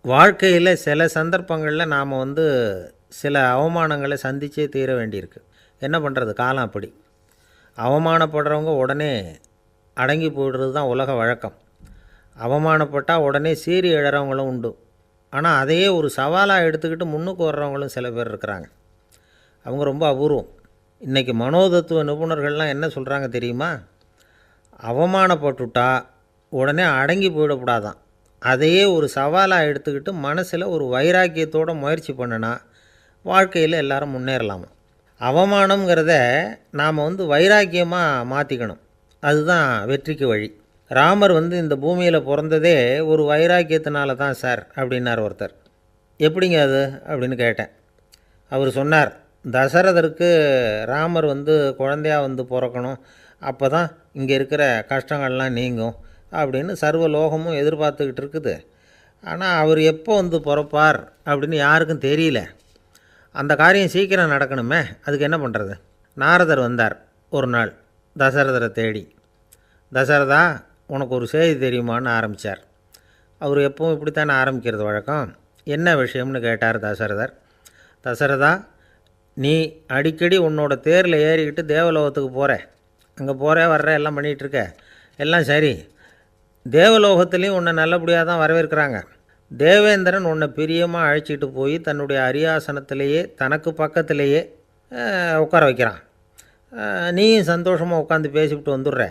வாழ்க்கையில் சில சந்தர்ப்பங்களில் நாம் சில அவமானங்களை சந்திச்சே தீர வேண்டியிருக்கு. என்ன பண்ணுறது, காலம் அப்படி. அவமானப்படுறவங்க உடனே அடங்கி போய்டுறது தான் உலக வழக்கம். அவமானப்பட்டால் உடனே சீறி எழறவங்களும் உண்டு. ஆனால் அதையே ஒரு சவாலாக எடுத்துக்கிட்டு முன்னுக்கு வர்றவங்களும் சில பேர் இருக்கிறாங்க. அவங்க ரொம்ப அபூர்வம். இன்றைக்கி மனோதத்துவ நிபுணர்கள்லாம் என்ன சொல்கிறாங்க தெரியுமா? அவமானப்பட்டுட்டா உடனே அடங்கி போயிடக்கூடாதான். அதையே ஒரு சவாலாக எடுத்துக்கிட்டு மனசில் ஒரு வைராக்கியத்தோடு முயற்சி பண்ணினா வாழ்க்கையில் எல்லாரும் முன்னேறலாமா. அவமானங்கிறத நாம் வைராக்கியமாக மாற்றிக்கணும். அதுதான் வெற்றிக்கு வழி. ராமர் இந்த பூமியில் பிறந்ததே ஒரு வைராக்கியத்தினால தான் சார் அப்படின்னார் ஒருத்தர். எப்படிங்க அது அப்படின்னு கேட்டேன். அவர் சொன்னார், தசரதருக்கு ராமர் குழந்தையாக பிறக்கணும், அப்போ தான் இங்கே இருக்கிற கஷ்டங்கள்லாம் நீங்கும் அப்படின்னு சர்வ லோகமும் எதிர்பார்த்துக்கிட்டு இருக்குது. ஆனால் அவர் எப்போ பிறப்பார் அப்படின்னு யாருக்கும் தெரியல. அந்த காரியம் சீக்கிரம் நடக்கணுமே, அதுக்கு என்ன பண்ணுறது? நாரதர் வந்தார் ஒரு நாள் தசரதரை தேடி. தசரதா, உனக்கு ஒரு செய்தி தெரியுமான்னு ஆரம்பித்தார். அவர் எப்பவும் இப்படித்தானே ஆரம்பிக்கிறது வழக்கம். என்ன விஷயம்னு கேட்டார் தசரதர். தசரதா, நீ அடிக்கடி உன்னோட தேரில் ஏறிக்கிட்டு தேவலோகத்துக்கு போகிற, அங்கே போகிற வர்ற எல்லாம் பண்ணிகிட்ருக்க, எல்லாம் சரி. தேவலோகத்துலேயும் உன்னை நல்லபடியாக தான் வரவேற்கிறாங்க. தேவேந்திரன் உன்னை பிரியமாக அழைச்சிட்டு போய் தன்னுடைய அரியாசனத்திலேயே தனக்கு பக்கத்திலேயே உட்கார வைக்கிறான். நீயும் சந்தோஷமாக உட்காந்து பேசிவிட்டு வந்துடுற.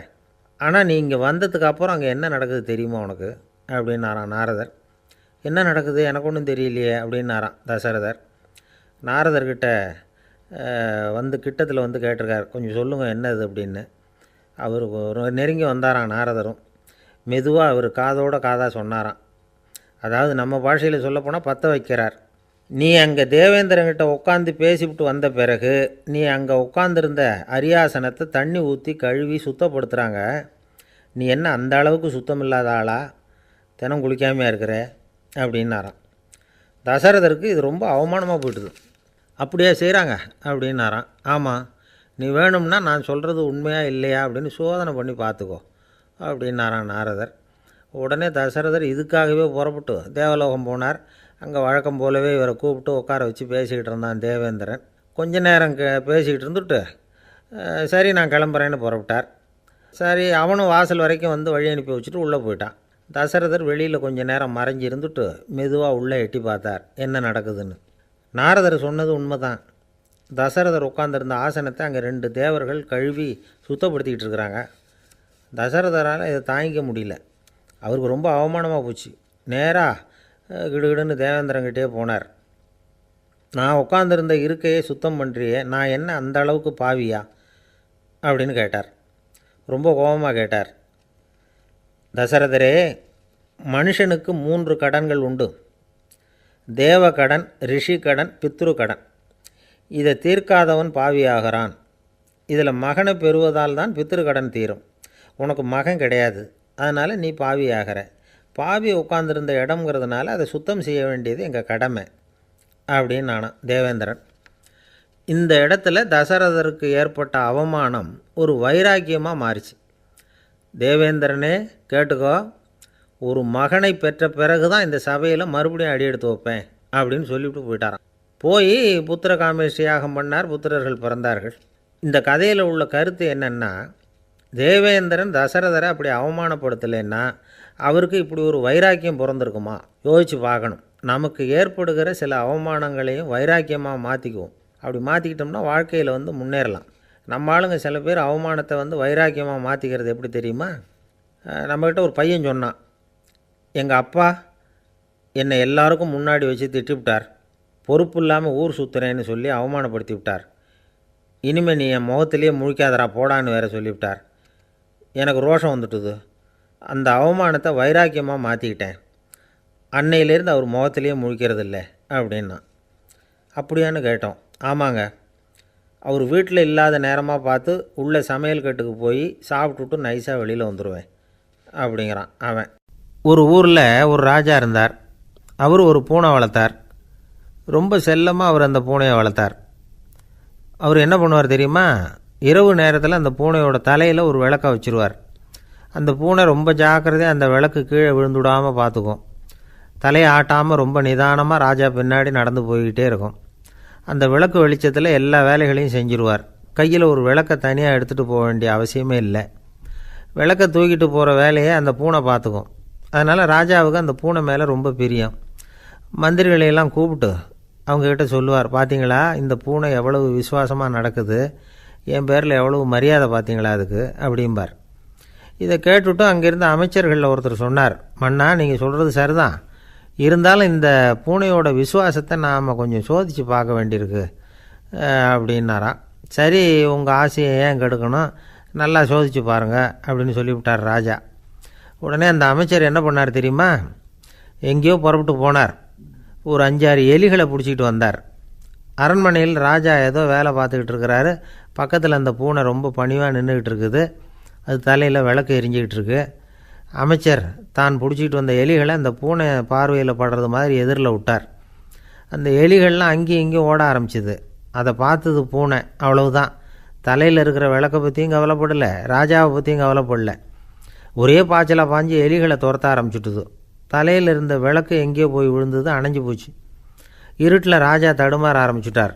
ஆனால் நீ இங்கே வந்ததுக்கு அப்புறம் அங்கே என்ன நடக்குது தெரியுமா உனக்கு அப்படின்னாரான் நாரதர். என்ன நடக்குது எனக்கு ஒன்றும் தெரியலையே அப்படின்னாரான் தசரதர். நாரதர்கிட்ட கிட்டத்தில் கேட்டிருக்கார், கொஞ்சம் சொல்லுங்கள் என்னது அப்படின்னு. அவர் நெருங்கி வந்தாரான் நாரதரும். மெதுவாக அவர் காதோட காதாக சொன்னாராம். அதாவது நம்ம பாஷையில் சொல்லப்போனால் பற்ற வைக்கிறார். நீ அங்கே தேவேந்திரங்கிட்ட உட்காந்து பேசிவிட்டு வந்த பிறகு நீ அங்கே உட்காந்துருந்த அரியாசனத்தை தண்ணி ஊற்றி கழுவி சுத்தப்படுத்துகிறாங்க. நீ என்ன அந்த அளவுக்கு சுத்தம் இல்லாத ஆளா? தினம் குளிக்காமையாக இருக்கிற அப்படின்னாராம். தசரதருக்கு இது ரொம்ப அவமானமாக போயிட்டுது. அப்படியே செய்கிறாங்க அப்படின்னாராம். ஆமாம், நீ வேணும்னா நான் சொல்கிறது உண்மையாக இல்லையா அப்படின்னு சோதனை பண்ணி பார்த்துக்கோ அப்படின்னாரான் நாரதர். உடனே தசரதர் இதுக்காகவே புறப்பட்டு தேவலோகம் போனார். அங்கே வழக்கம் போலவே இவரை கூப்பிட்டு உட்கார வச்சு பேசிக்கிட்டு இருந்தான் தேவேந்திரன். கொஞ்ச நேரம் பேசிக்கிட்டு இருந்துட்டு சரி நான் கிளம்புறேன்னு புறப்பட்டார். சரி, அவனும் வாசல் வரைக்கும் வழி அனுப்பி வச்சுட்டு உள்ளே போயிட்டான். தசரதர் வெளியில் கொஞ்சம் நேரம் மறைஞ்சி இருந்துட்டு மெதுவாக உள்ளே எட்டி பார்த்தார் என்ன நடக்குதுன்னு. நாரதர் சொன்னது உண்மைதான். தசரதர் உட்காந்துருந்த ஆசனத்தை அங்கே 2 தேவர்கள் கழுவி சுத்தப்படுத்திக்கிட்டு இருக்கிறாங்க. தசரதரால் இதை தாங்கிக்க முடியல. அவருக்கு ரொம்ப அவமானமாக போச்சு. நேராக கிடுகிடுன்னு தேவேந்திரங்கிட்டே போனார். நான் உட்காந்துருந்த இருக்கையை சுத்தம் பண்ணுறியே, நான் என்ன அந்த அளவுக்கு பாவியா அப்படின்னு கேட்டார். ரொம்ப கோபமாக கேட்டார். தசரதரே, மனுஷனுக்கு 3 கடன்கள் உண்டு. தேவ கடன், ரிஷி கடன், பித்ரு கடன். இதை தீர்க்காதவன் பாவியாகிறான். இதில் மகனை பெறுவதால் தான் பித்ரு கடன் தீரும். உனக்கு மகன் கிடையாது, அதனால் நீ பாவியாகிற. பாவி உட்காந்துருந்த இடம்ங்கிறதுனால அதை சுத்தம் செய்ய வேண்டியது எங்கள் கடமை அப்படின்னு நானும் தேவேந்திரன். இந்த இடத்துல தசரதருக்கு ஏற்பட்ட அவமானம் ஒரு வைராக்கியமாக மாறிச்சு. தேவேந்திரனே கேட்டுக்கோ, ஒரு மகனை பெற்ற பிறகு தான் இந்த சபையில் மறுபடியும் அடி எடுத்து வைப்பேன் அப்படின்னு சொல்லிவிட்டு போயிட்டாராம். போய் புத்திர காமேஷ்டி யாகம் பண்ணார். புத்திரர்கள் பிறந்தார்கள். இந்த கதையில் உள்ள கருத்து என்னென்னா, தேவேந்திரன் தசரதரை அப்படி அவமானப்படுத்தலைன்னா அவருக்கு இப்படி ஒரு வைராக்கியம் பிறந்திருக்குமா? யோசித்து பார்க்கணும். நமக்கு ஏற்படுகிற சில அவமானங்களையும் வைராக்கியமாக மாற்றிக்குவோம். அப்படி மாற்றிக்கிட்டோம்னா வாழ்க்கையில் முன்னேறலாம். நம்ம ஆளுங்க சில பேர் அவமானத்தை வைராக்கியமாக மாற்றிக்கிறது எப்படி தெரியுமா? நம்மக்கிட்ட ஒரு பையன் சொன்னான், எங்கள் அப்பா என்னை எல்லாருக்கும் முன்னாடி வச்சு திட்டிவிட்டார், பொறுப்பு இல்லாமல் ஊர் சுற்றுறேன்னு சொல்லி அவமானப்படுத்தி விட்டார். இனிமேல் நீ என் முகத்திலேயே முழிக்காதரா போடான்னு வேறு சொல்லிவிட்டார். எனக்கு ரோஷம் வந்துட்டுது. அந்த அவமானத்தை வைராக்கியமாக மாற்றிக்கிட்டேன். அன்னையிலேருந்து அவர் முகத்திலேயே முழிக்கிறது இல்லை அப்படின்னா. அப்படியான்னு கேட்டோம். ஆமாங்க, அவர் வீட்டில் இல்லாத நேரமாக பார்த்து உள்ளே சமையல் கட்டுக்கு போய் சாப்பிட்டுட்டு நைஸாக வெளியில் வந்துடுவேன் அப்படிங்கிறான் அவன். ஒரு ஊரில் ஒரு ராஜா இருந்தார். அவர் ஒரு பூனை வளர்த்தார். ரொம்ப செல்லமாக அவர் அந்த பூனையை வளர்த்தார். அவர் என்ன பண்ணுவார் தெரியுமா? இரவு நேரத்தில் அந்த பூனையோட தலையில் ஒரு விளக்கை வச்சுருவார். அந்த பூனை ரொம்ப ஜாக்கிரதையாக அந்த விளக்கு கீழே விழுந்துடாமல் பார்த்துக்கும். தலையை ஆட்டாமல் ரொம்ப நிதானமாக ராஜா பின்னாடி நடந்து போய்கிட்டே இருக்கும். அந்த விளக்கு வெளிச்சத்தில் எல்லா வேலைகளையும் செஞ்சுருவார். கையில் ஒரு விளக்கை தனியாக எடுத்துகிட்டு போக வேண்டிய அவசியமே இல்லை. விளக்கை தூக்கிட்டு போகிற வேலையை அந்த பூனை பார்த்துக்கும். அதனால் ராஜாவுக்கு அந்த பூனை மேலே ரொம்ப பிரியம். மந்திரிகளையெல்லாம் கூப்பிட்டு அவங்கக்கிட்ட சொல்லுவார், பார்த்தீங்களா இந்த பூனை எவ்வளவு விசுவாசமாக நடக்குது, என் பேரில் எவ்வளவு மரியாதை பார்த்தீங்களா அதுக்கு அப்படிம்பார். இதை கேட்டுவிட்டு அங்கேருந்து அமைச்சர்களில் ஒருத்தர் சொன்னார், மன்னா நீங்கள் சொல்கிறது சரிதான், இருந்தாலும் இந்த பூனையோட விசுவாசத்தை நாம் கொஞ்சம் சோதித்து பார்க்க வேண்டியிருக்கு அப்படின்னாராம். சரி, உங்கள் ஆசையை ஏன் கெடுக்கணும், நல்லா சோதித்து பாருங்கள் அப்படின்னு சொல்லிவிட்டார் ராஜா. உடனே அந்த அமைச்சர் என்ன பண்ணார் தெரியுமா, எங்கேயோ புறப்பட்டு போனார். ஒரு 5-6 எலிகளை பிடிச்சிக்கிட்டு வந்தார். அரண்மனையில் ராஜா ஏதோ வேலை பார்த்துக்கிட்டு இருக்கிறாரு. பக்கத்தில் அந்த பூனை ரொம்ப பணிவாக நின்றுக்கிட்டு இருக்குது. அது தலையில் விளக்கு எரிஞ்சிக்கிட்டு இருக்கு. அமைச்சர் தான் பிடிச்சிக்கிட்டு வந்த எலிகளை அந்த பூனை பார்வையில் படுறது மாதிரி எதிரில் விட்டார். அந்த எலிகள்லாம் அங்கேயும் இங்கேயும் ஓட ஆரம்பிச்சிது. அதை பார்த்தது பூனை, அவ்வளவுதான். தலையில் இருக்கிற விளக்கை பற்றியும் கவலைப்படலை, ராஜாவை பற்றியும் கவலைப்படலை. ஒரே பாய்ச்சலாக பாஞ்சு எலிகளை துரத்த ஆரம்பிச்சுட்டுது. தலையில் இருந்த விளக்கு எங்கேயோ போய் விழுந்தது, அணைஞ்சு போச்சு. இருட்டில் ராஜா தடுமாற ஆரம்பிச்சுட்டார்.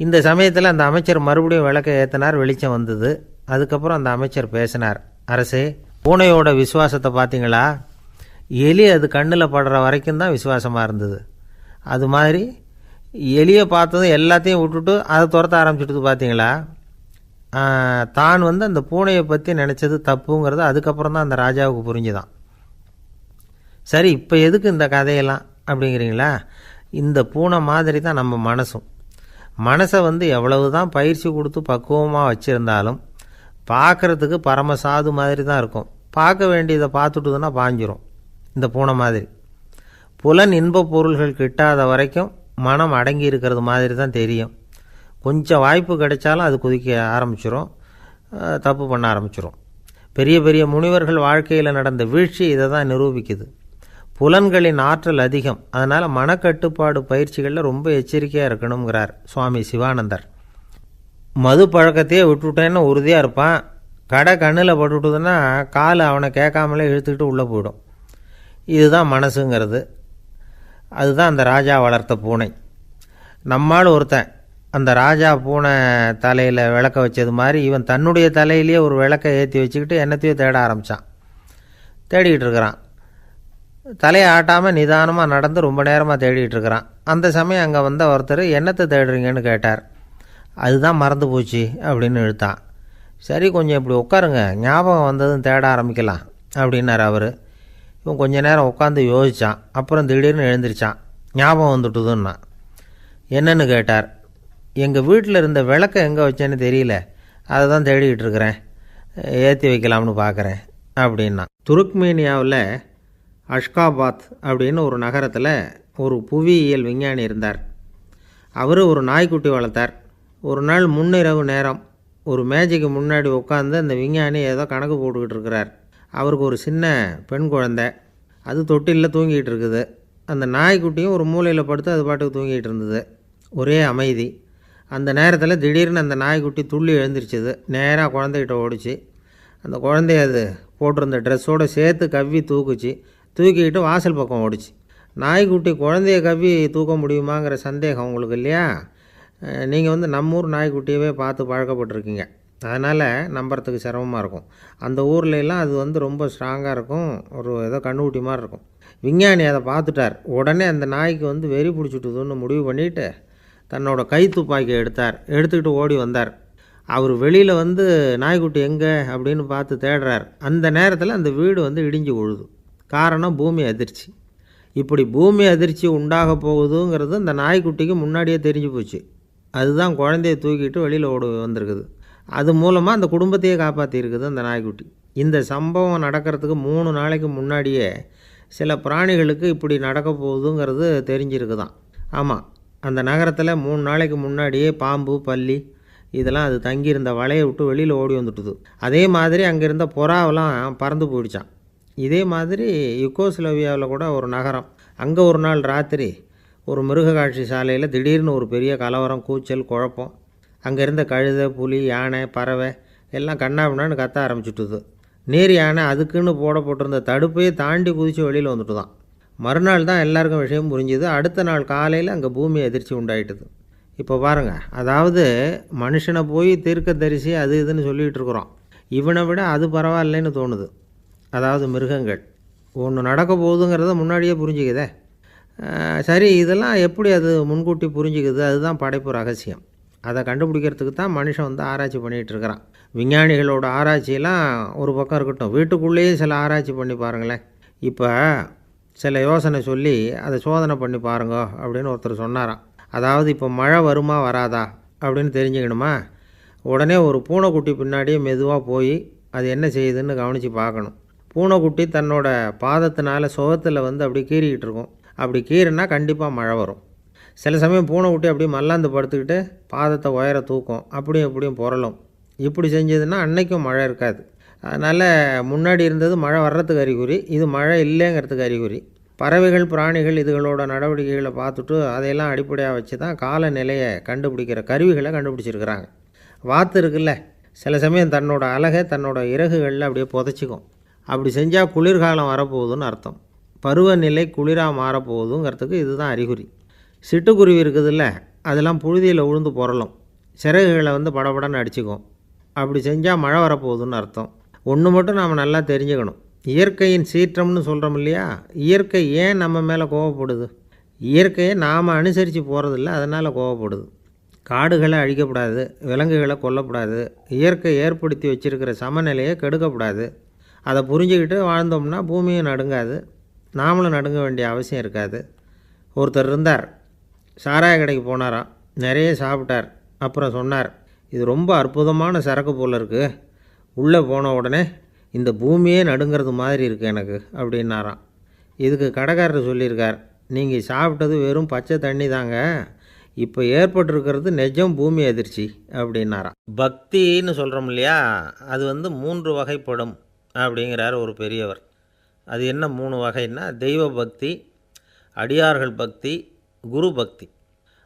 இந்த சமயத்தில் அந்த அமைச்சர் மறுபடியும் விளக்கை ஏற்றினார். வெளிச்சம் வந்தது. அதுக்கப்புறம் அந்த அமைச்சர் பேசினார், அரசே, பூனையோட விசுவாசத்தை பார்த்தீங்களா, எலி அது கண்ணில் படுற வரைக்கும் தான் விசுவாசமாக இருந்தது. அது மாதிரி எலியை பார்த்ததும் எல்லாத்தையும் விட்டுட்டு அதை துரத்த ஆரம்பிச்சுட்டு பார்த்தீங்களா. தான் அந்த பூனையை பற்றி நினச்சது தப்புங்கிறது அதுக்கப்புறம் தான் அந்த ராஜாவுக்கு புரிஞ்சுதான். சரி, இப்போ எதுக்கு இந்த கதையெல்லாம் அப்படிங்கிறீங்களா. இந்த பூனை மாதிரி தான் நம்ம மனசும். மனசை எவ்வளவு தான் பயிற்சி கொடுத்து பக்குவமாக வச்சுருந்தாலும் பார்க்குறதுக்கு பரமசாது மாதிரி தான் இருக்கும். பார்க்க வேண்டியதை பார்த்துட்டுதுன்னா பாஞ்சிரும். இந்த பூனை மாதிரி புலன் இன்ப பொருள்கள் கிட்டாத வரைக்கும் மனம் அடங்கி இருக்கிறது மாதிரி தான் தெரியும். கொஞ்சம் வாய்ப்பு கிடைச்சாலும் அது குதிக்க ஆரம்பிச்சிரும், தப்பு பண்ண ஆரம்பிச்சிரும். பெரிய பெரிய முனிவர்கள் வாழ்க்கையில் நடந்த வீழ்ச்சி இதை தான் நிரூபிக்குது. புலன்களின் ஆற்றல் அதிகம். அதனால் மனக்கட்டுப்பாடு பயிற்சிகளில் ரொம்ப எச்சரிக்கையாக இருக்கணுங்கிறார் சுவாமி சிவானந்தர். மது பழக்கத்தையே விட்டுவிட்டேன்னு உறுதியாக இருப்பான். கடை கண்ணில் பட்டுவிட்டதுன்னா கால் அவனை கேட்காமலே இழுத்துக்கிட்டு உள்ளே போயிடும். இதுதான் மனசுங்கிறது. அதுதான் அந்த ராஜா வளர்த்த பூனை. நம்மால் ஒருத்தன் அந்த ராஜா பூனை தலையில் விளக்க வச்சது மாதிரி இவன் தன்னுடைய தலையிலேயே ஒரு விளக்கை ஏற்றி வச்சுக்கிட்டு என்னத்தையோ தேட ஆரம்பித்தான். தேடிக்கிட்டு இருக்கிறான். தலையை ஆட்டாமல் நிதானமாக நடந்து ரொம்ப நேரமாக தேடிகிட்டு இருக்கிறான். அந்த சமயம் அங்கே வந்த ஒருத்தர், என்னத்தை தேடுறீங்கன்னு கேட்டார். அதுதான் மறந்து போச்சு அப்படின்னு இழுத்தான். சரி, கொஞ்சம் இப்படி உட்காருங்க, ஞாபகம் வந்ததும் தேட ஆரம்பிக்கலாம் அப்படின்னார் அவர். இவன் கொஞ்ச நேரம் உட்காந்து யோசித்தான். அப்புறம் திடீர்னு எழுந்திரிச்சான். ஞாபகம் வந்துட்டுதுன்னா. என்னன்னு கேட்டார். எங்கள் வீட்டில் இருந்த விளக்கை எங்கே வச்சேன்னு தெரியல, அதை தான் தேடிக்கிட்டு இருக்கிறேன், ஏற்றி வைக்கலாம்னு பார்க்குறேன் அப்படின்னா. துருக்மேனியாவில் அஷ்காபாத் அப்படின்னு ஒரு நகரத்தில் ஒரு புவியியல் விஞ்ஞானி இருந்தார். அவர் ஒரு நாய்க்குட்டி வளர்த்தார். ஒரு நாள் முன்னிரவு நேரம் ஒரு மேஜைக்கு முன்னாடி உட்காந்து அந்த விஞ்ஞானி ஏதோ கணக்கு போட்டுக்கிட்டு இருக்கிறார். அவருக்கு ஒரு சின்ன பெண் குழந்தை, அது தொட்டிலில் தூங்கிட்டு இருக்குது. அந்த நாய்க்குட்டியும் ஒரு மூலையில் படுத்து அது பாட்டுக்கு தூங்கிட்டு இருந்தது. ஒரே அமைதி. அந்த நேரத்தில் திடீர்னு அந்த நாய்க்குட்டி துள்ளி எழுந்திரிச்சிது. நேராக குழந்தைகிட்ட ஓடிச்சு. அந்த குழந்தைய அது போட்டிருந்த ட்ரெஸ்ஸோடு சேர்த்து கவ்வி தூக்குச்சு. தூக்கிக்கிட்டு வாசல் பக்கம் ஓடிச்சு. நாய்க்குட்டி குழந்தைய கவ்வி தூக்க முடியுமாங்கிற சந்தேகம் உங்களுக்கு இல்லையா? நீங்கள் நம்ம ஊர் நாய்க்குட்டியவே பார்த்து பழக்கப்பட்டிருக்கீங்க. அதனால் நம்புறதுக்கு சிரமமாக இருக்கும். அந்த ஊர்லெலாம் அது ரொம்ப ஸ்ட்ராங்காக இருக்கும், ஒரு ஏதோ கண்ணுக்குட்டி மாதிரி இருக்கும். விஞ்ஞானி அதை பார்த்துட்டார். உடனே அந்த நாய்க்கு வெறி பிடிச்சிட்டுதுன்னு முடிவு பண்ணிவிட்டு தன்னோட கை துப்பாக்கி எடுத்துக்கிட்டு ஓடி வந்தார். அவர் வெளியில் நாய்க்குட்டி எங்கே அப்படின்னு பார்த்து தேடுறார். அந்த நேரத்தில் அந்த வீடு இடிஞ்சு விழுது. காரணம் பூமி அதிர்ச்சி. இப்படி பூமி அதிர்ச்சி உண்டாக போகுதுங்கிறது அந்த நாய்க்குட்டிக்கு முன்னாடியே தெரிஞ்சு போச்சு. அதுதான் குழந்தைய தூக்கிட்டு வெளியில் ஓடி வந்திருக்குது. அது மூலமாக அந்த குடும்பத்தையே காப்பாற்றிருக்குது அந்த நாய்க்குட்டி. இந்த சம்பவம் நடக்கிறதுக்கு 3 நாளைக்கு முன்னாடியே சில பிராணிகளுக்கு இப்படி நடக்க போகுதுங்கிறது தெரிஞ்சிருக்குதான். ஆமாம், அந்த நகரத்தில் 3 நாளைக்கு முன்னாடியே பாம்பு, பல்லி இதெல்லாம் அது தங்கியிருந்த வலையை விட்டு வெளியில் ஓடி வந்துட்டுது. அதே மாதிரி அங்கே இருந்த புறாவெல்லாம் பறந்து போயிடுச்சான். இதே மாதிரி யுகோஸ்லோவியாவில் கூட ஒரு நகரம், அங்கே ஒரு நாள் ராத்திரி ஒரு மிருக காட்சி சாலையில் திடீர்னு ஒரு பெரிய கலவரம், கூச்சல், குழப்பம். அங்கே இருந்த கழுதை, புலி, யானை, பறவை எல்லாம் கண்ணாபின்னான்னு கத்த ஆரம்பிச்சுட்டுது. நீர் யானை அதுக்குன்னு போடப்பட்டிருந்த தடுப்பையே தாண்டி குதித்து வெளியில் வந்துட்டு தான். மறுநாள் தான் எல்லாருக்கும் விஷயம் புரிஞ்சுது. அடுத்த நாள் காலையில் அங்கே பூமி அதிர்ச்சி உண்டாயிட்டுது. இப்போ பாருங்கள், அதாவது மனுஷனை போய் தீர்க்கதரிசி அது இதுன்னு சொல்லிகிட்டு இருக்கிறோம். இவனை விட அது பரவாயில்லைன்னு தோணுது. அதாவது மிருகங்கள் ஒன்று நடக்க போகுதுங்கிறத முன்னாடியே புரிஞ்சுக்குதே. சரி, இதெல்லாம் எப்படி அது முன்கூட்டி புரிஞ்சுக்குது? அதுதான் படைப்பு ரகசியம். அதை கண்டுபிடிக்கிறதுக்கு தான் மனுஷன் வந்து ஆராய்ச்சி பண்ணிகிட்டு இருக்கிறான். விஞ்ஞானிகளோட ஆராய்ச்சியெல்லாம் ஒரு பக்கம் இருக்கட்டும், வீட்டுக்குள்ளேயே சில ஆராய்ச்சி பண்ணி பாருங்களேன். இப்போ சில யோசனை சொல்லி அதை சோதனை பண்ணி பாருங்க அப்படின்னு ஒருத்தர் சொன்னாராம். அதாவது இப்போ மழை வருமா வராதா அப்படின்னு தெரிஞ்சுக்கணுமா, உடனே ஒரு பூனைக்குட்டி பின்னாடியே மெதுவாக போய் அது என்ன செய்யுதுன்னு கவனித்து பார்க்கணும். பூனைக்குட்டி தன்னோட பாதத்தினால சுகத்தில் வந்து அப்படி கீறிக்கிட்டு இருக்கும். அப்படி கீறினா கண்டிப்பாக மழை வரும். சில சமயம் பூனைக்குட்டி அப்படியே மல்லாந்து படுத்துக்கிட்டு பாதத்தை உயர தூக்கும், அப்படியும் இப்படியும் புரளும். இப்படி செஞ்சதுன்னா அன்னைக்கும் மழை இருக்காது. அதனால் முன்னாடி இருந்தது மழை வர்றதுக்கு அறிகுறி, இது மழை இல்லைங்கிறதுக்கு அறிகுறி. பறவைகள் பிராணிகள் இதுகளோட நடவடிக்கைகளை பார்த்துட்டு அதையெல்லாம் அடிப்படையாக வச்சு தான் காலநிலையை கண்டுபிடிக்கிற கருவிகளை கண்டுபிடிச்சிருக்கிறாங்க. வாத்து இருக்குல்ல, சில சமயம் தன்னோட அழகை தன்னோட இறகுகளில் அப்படியே புதைச்சிக்கும். அப்படி செஞ்சால் குளிர்காலம் வரப்போகுதுன்னு அர்த்தம். பருவநிலை குளிராக மாறப்போகுதுங்கிறதுக்கு இதுதான் அறிகுறி. சிட்டுக்குருவி இருக்குதுல்ல, அதெல்லாம் புழுதியில் உழுந்து புரளும், சிறகுகளை வந்து படபடன்னு அடிச்சுக்கும். அப்படி செஞ்சால் மழை வரப்போகுதுன்னு அர்த்தம். ஒன்று மட்டும் நாம் நல்லா தெரிஞ்சுக்கணும், இயற்கையின் சீற்றம்னு சொல்கிறோம் இல்லையா, இயற்கை ஏன் நம்ம மேலே கோவப்படுது? இயற்கையை நாம் அனுசரித்து போகிறதில்ல, அதனால் கோவப்படுது. காடுகளை அழிக்கப்படாது, விலங்குகளை கொல்லக்கூடாது, இயற்கை ஏற்படுத்தி வச்சுருக்கிற சமநிலையை கெடுக்கக்கூடாது. அதை புரிஞ்சுக்கிட்டு வாழ்ந்தோம்னா பூமியும் நடுங்காது, நாமளும் நடுங்க வேண்டிய அவசியம் இருக்காது. ஒருத்தர் இருந்தார், சாராய கடைக்கு போனாராம், நிறைய சாப்பிட்டார். அப்புறம் சொன்னார், இது ரொம்ப அற்புதமான சரக்கு போல் இருக்குது, உள்ளே போன உடனே இந்த பூமியே நடுங்கிறது மாதிரி இருக்குது எனக்கு அப்படின்னாராம். இதுக்கு கடைக்காரர் சொல்லியிருக்கார், நீங்கள் சாப்பிட்டது வெறும் பச்சை தண்ணி தாங்க, இப்போ ஏற்பட்டிருக்கிறது நிஜம் பூமி அதிர்ச்சி அப்படின்னாராம். பக்தின்னு சொல்கிறோம் இல்லையா, அது வந்து 3 வகைப்படும் அப்படிங்கிறார் ஒரு பெரியவர். அது என்ன 3 வகைன்னா, தெய்வ பக்தி, அடியார்கள் பக்தி, குரு பக்தி.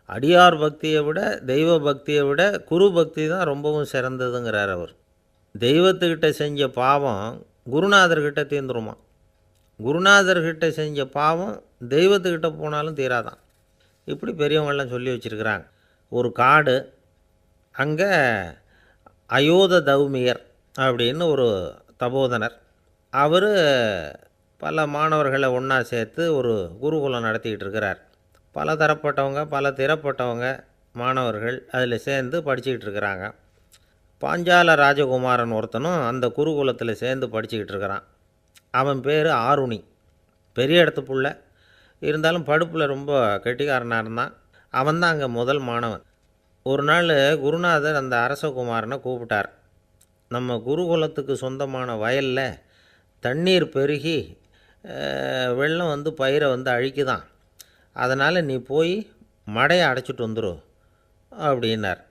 அடியார் பக்தியை விட தெய்வ பக்தியை விட குரு பக்தி தான் ரொம்பவும் சிறந்ததுங்கிறார் அவர். தெய்வத்துக்கிட்ட செஞ்ச பாவம் குருநாதர்கிட்ட தீர்ந்துருமா, குருநாதர்கிட்ட செஞ்ச பாவம் தெய்வத்துக்கிட்ட போனாலும் தீராதான். இப்படி பெரியவங்கள்லாம் சொல்லி வச்சுருக்கிறாங்க. ஒரு காடு, அங்கே அயோத தௌமியர் அப்படின்னு ஒரு தபோதனர், அவர் பல மாணவர்களை ஒன்றா சேர்த்து ஒரு குருகுலம் நடத்திக்கிட்டு இருக்கிறார். பல தரப்பட்டவங்க பல திறப்பட்டவங்க மாணவர்கள் அதில் சேர்ந்து படிச்சுக்கிட்டு இருக்கிறாங்க. பாஞ்சால ராஜகுமாரன் ஒருத்தனும் அந்த குருகுலத்தில் சேர்ந்து படிச்சுக்கிட்டு இருக்கிறான். அவன் பேர் ஆருணி. பெரிய இடத்து புள்ள, இருந்தாலும் படுப்பில் ரொம்ப கெட்டிக்காரனாக இருந்தான். அவன் தான் அங்கே முதல் மாணவன். ஒரு நாள் குருநாதர் அந்த அரசகுமாரனை கூப்பிட்டார். நம்ம குருகுலத்துக்கு சொந்தமான வயலில் தண்ணீர் பெருகி வெள்ளம் வந்து பயிரை வந்து அழிக்குதான், அதனால் நீ போய் மடையை அடைச்சிட்டு வந்துடும் அப்படின்னார்.